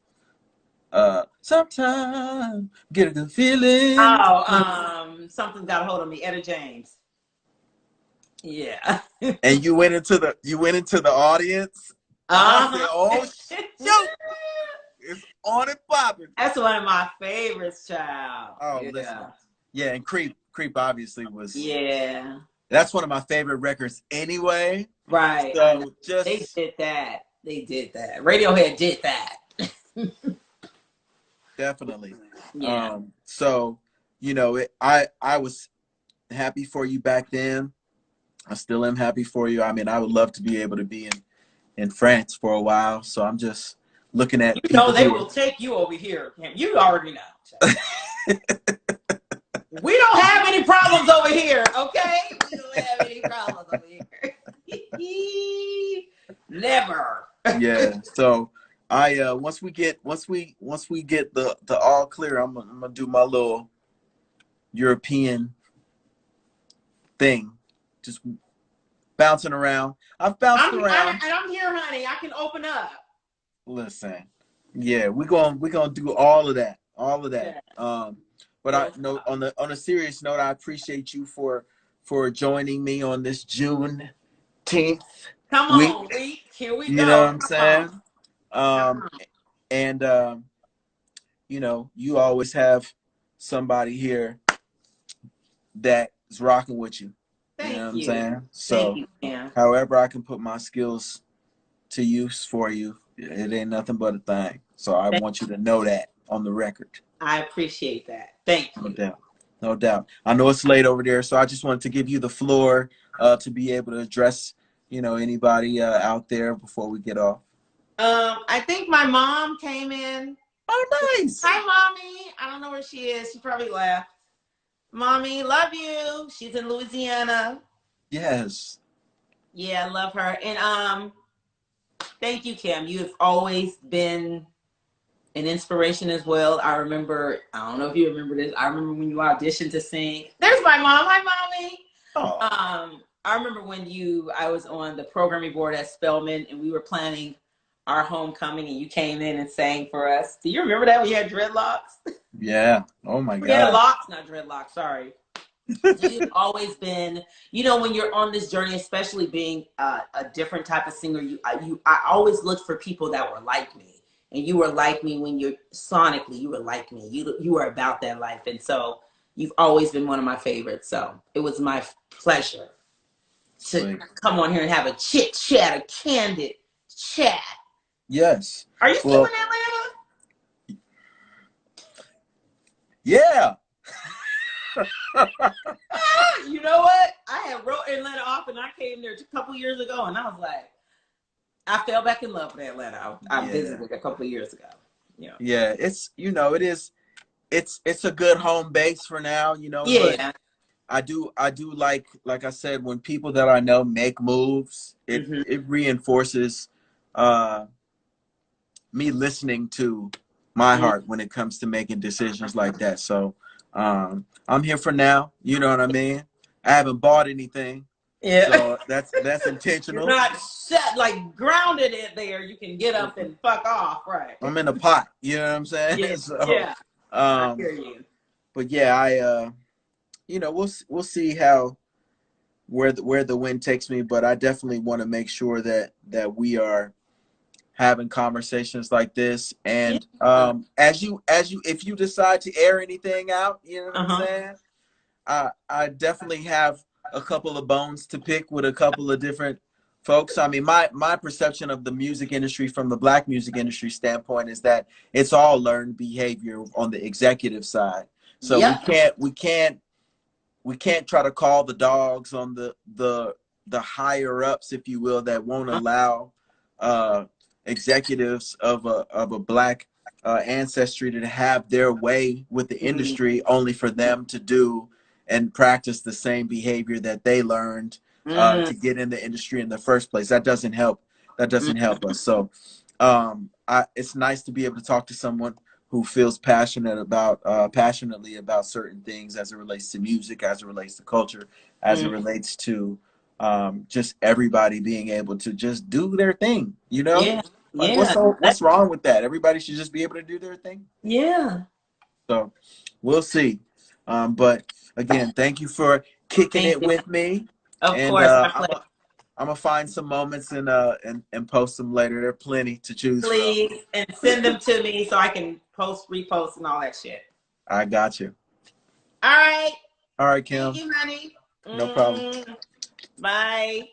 Sometimes get a good feeling. Oh, something got a hold of me. Etta James. Yeah. And you went into the audience. I said, oh shoot, it's on and popping. That's one of my favorites, child. Oh, Yeah. listen. Yeah, and Creep obviously was. Yeah. That's one of my favorite records anyway. Right. So they did that. They did that. Radiohead did that. Definitely. Yeah. So, you know, I was happy for you back then. I still am happy for you. I mean, I would love to be able to be in France for a while. So I'm just looking at people. They will take you over here. You already know. We don't have any problems over here, okay? We don't have any problems over here. Never. Yeah. So I once we get the all clear, I'm gonna do my little European thing, just bouncing around. I've bounced around, and I'm here, honey. I can open up. Listen, yeah, we're gonna do all of that. Yeah. But on a serious note, I appreciate you for joining me on this June 10th. Come on, week. Here we go. You know what I'm saying? And you know, you always have somebody here that is rocking with you. Thank you know what you. I'm saying? So however I can put my skills to use for you, it ain't nothing but a thing. So I want you to know that on the record. I appreciate that. Thank you. No doubt. No doubt. I know it's late over there, so I just wanted to give you the floor to be able to address, you know, anybody out there before we get off. I think my mom came in. Oh, nice. Hi, Mommy. I don't know where she is. She probably left. Mommy, love you. She's in Louisiana. Yes. Yeah, I love her. And thank you, Kim. You have always been an inspiration as well. I remember, I don't know if you remember this. I remember when you auditioned to sing. There's my mom. Hi, Mommy. Oh. I remember when I was on the programming board at Spelman, and we were planning our homecoming, and you came in and sang for us. Do you remember that? We had dreadlocks. Yeah. Oh my God. We had locks, not dreadlocks. Sorry. So you've always been, you know, when you're on this journey, especially being a different type of singer, I always looked for people that were like me. And you were like me when you're sonically, you were like me. You were about that life. And so you've always been one of my favorites. So it was my pleasure to come on here and have a chit chat, a candid chat. Yes. Are you still in Atlanta? Yeah. You know what? I had wrote Atlanta off, and I came there a couple years ago, and I was like, I fell back in love with Atlanta. I visited a couple of years ago. Yeah. Yeah, it's, you know, it's a good home base for now, you know. Yeah. But I do like I said, when people that I know make moves, it reinforces me listening to my heart when it comes to making decisions like that. So I'm here for now, you know what I mean? I haven't bought anything. Yeah. So that's intentional. You're not set, like grounded in there. You can get up and fuck off, right? I'm in the pot, you know what I'm saying? Yeah. So, yeah. I hear you. But yeah, you know, we'll see where the wind takes me, but I definitely want to make sure that we are having conversations like this. And as you if you decide to air anything out, you know what I'm saying? I definitely have a couple of bones to pick with a couple of different folks. I mean, my perception of the music industry from the Black music industry standpoint is that it's all learned behavior on the executive side. So we can't try to call the dogs on the higher ups, if you will, that won't allow executives of a Black ancestry to have their way with the industry, only for them to do and practice the same behavior that they learned to get in the industry in the first place. That doesn't help. That doesn't help us. So it's nice to be able to talk to someone who feels passionately about certain things as it relates to music, as it relates to culture, as it relates to just everybody being able to just do their thing, you know? Yeah. Like, what's wrong with that? Everybody should just be able to do their thing. Yeah. So we'll see. But again, thank you for kicking it with me. Of course. I'm gonna find some moments and post them later. There are plenty to choose from. Please, and send them to me so I can post, repost, and all that shit. I got you. All right. All right, Thank Kim. you, honey. No problem. Bye.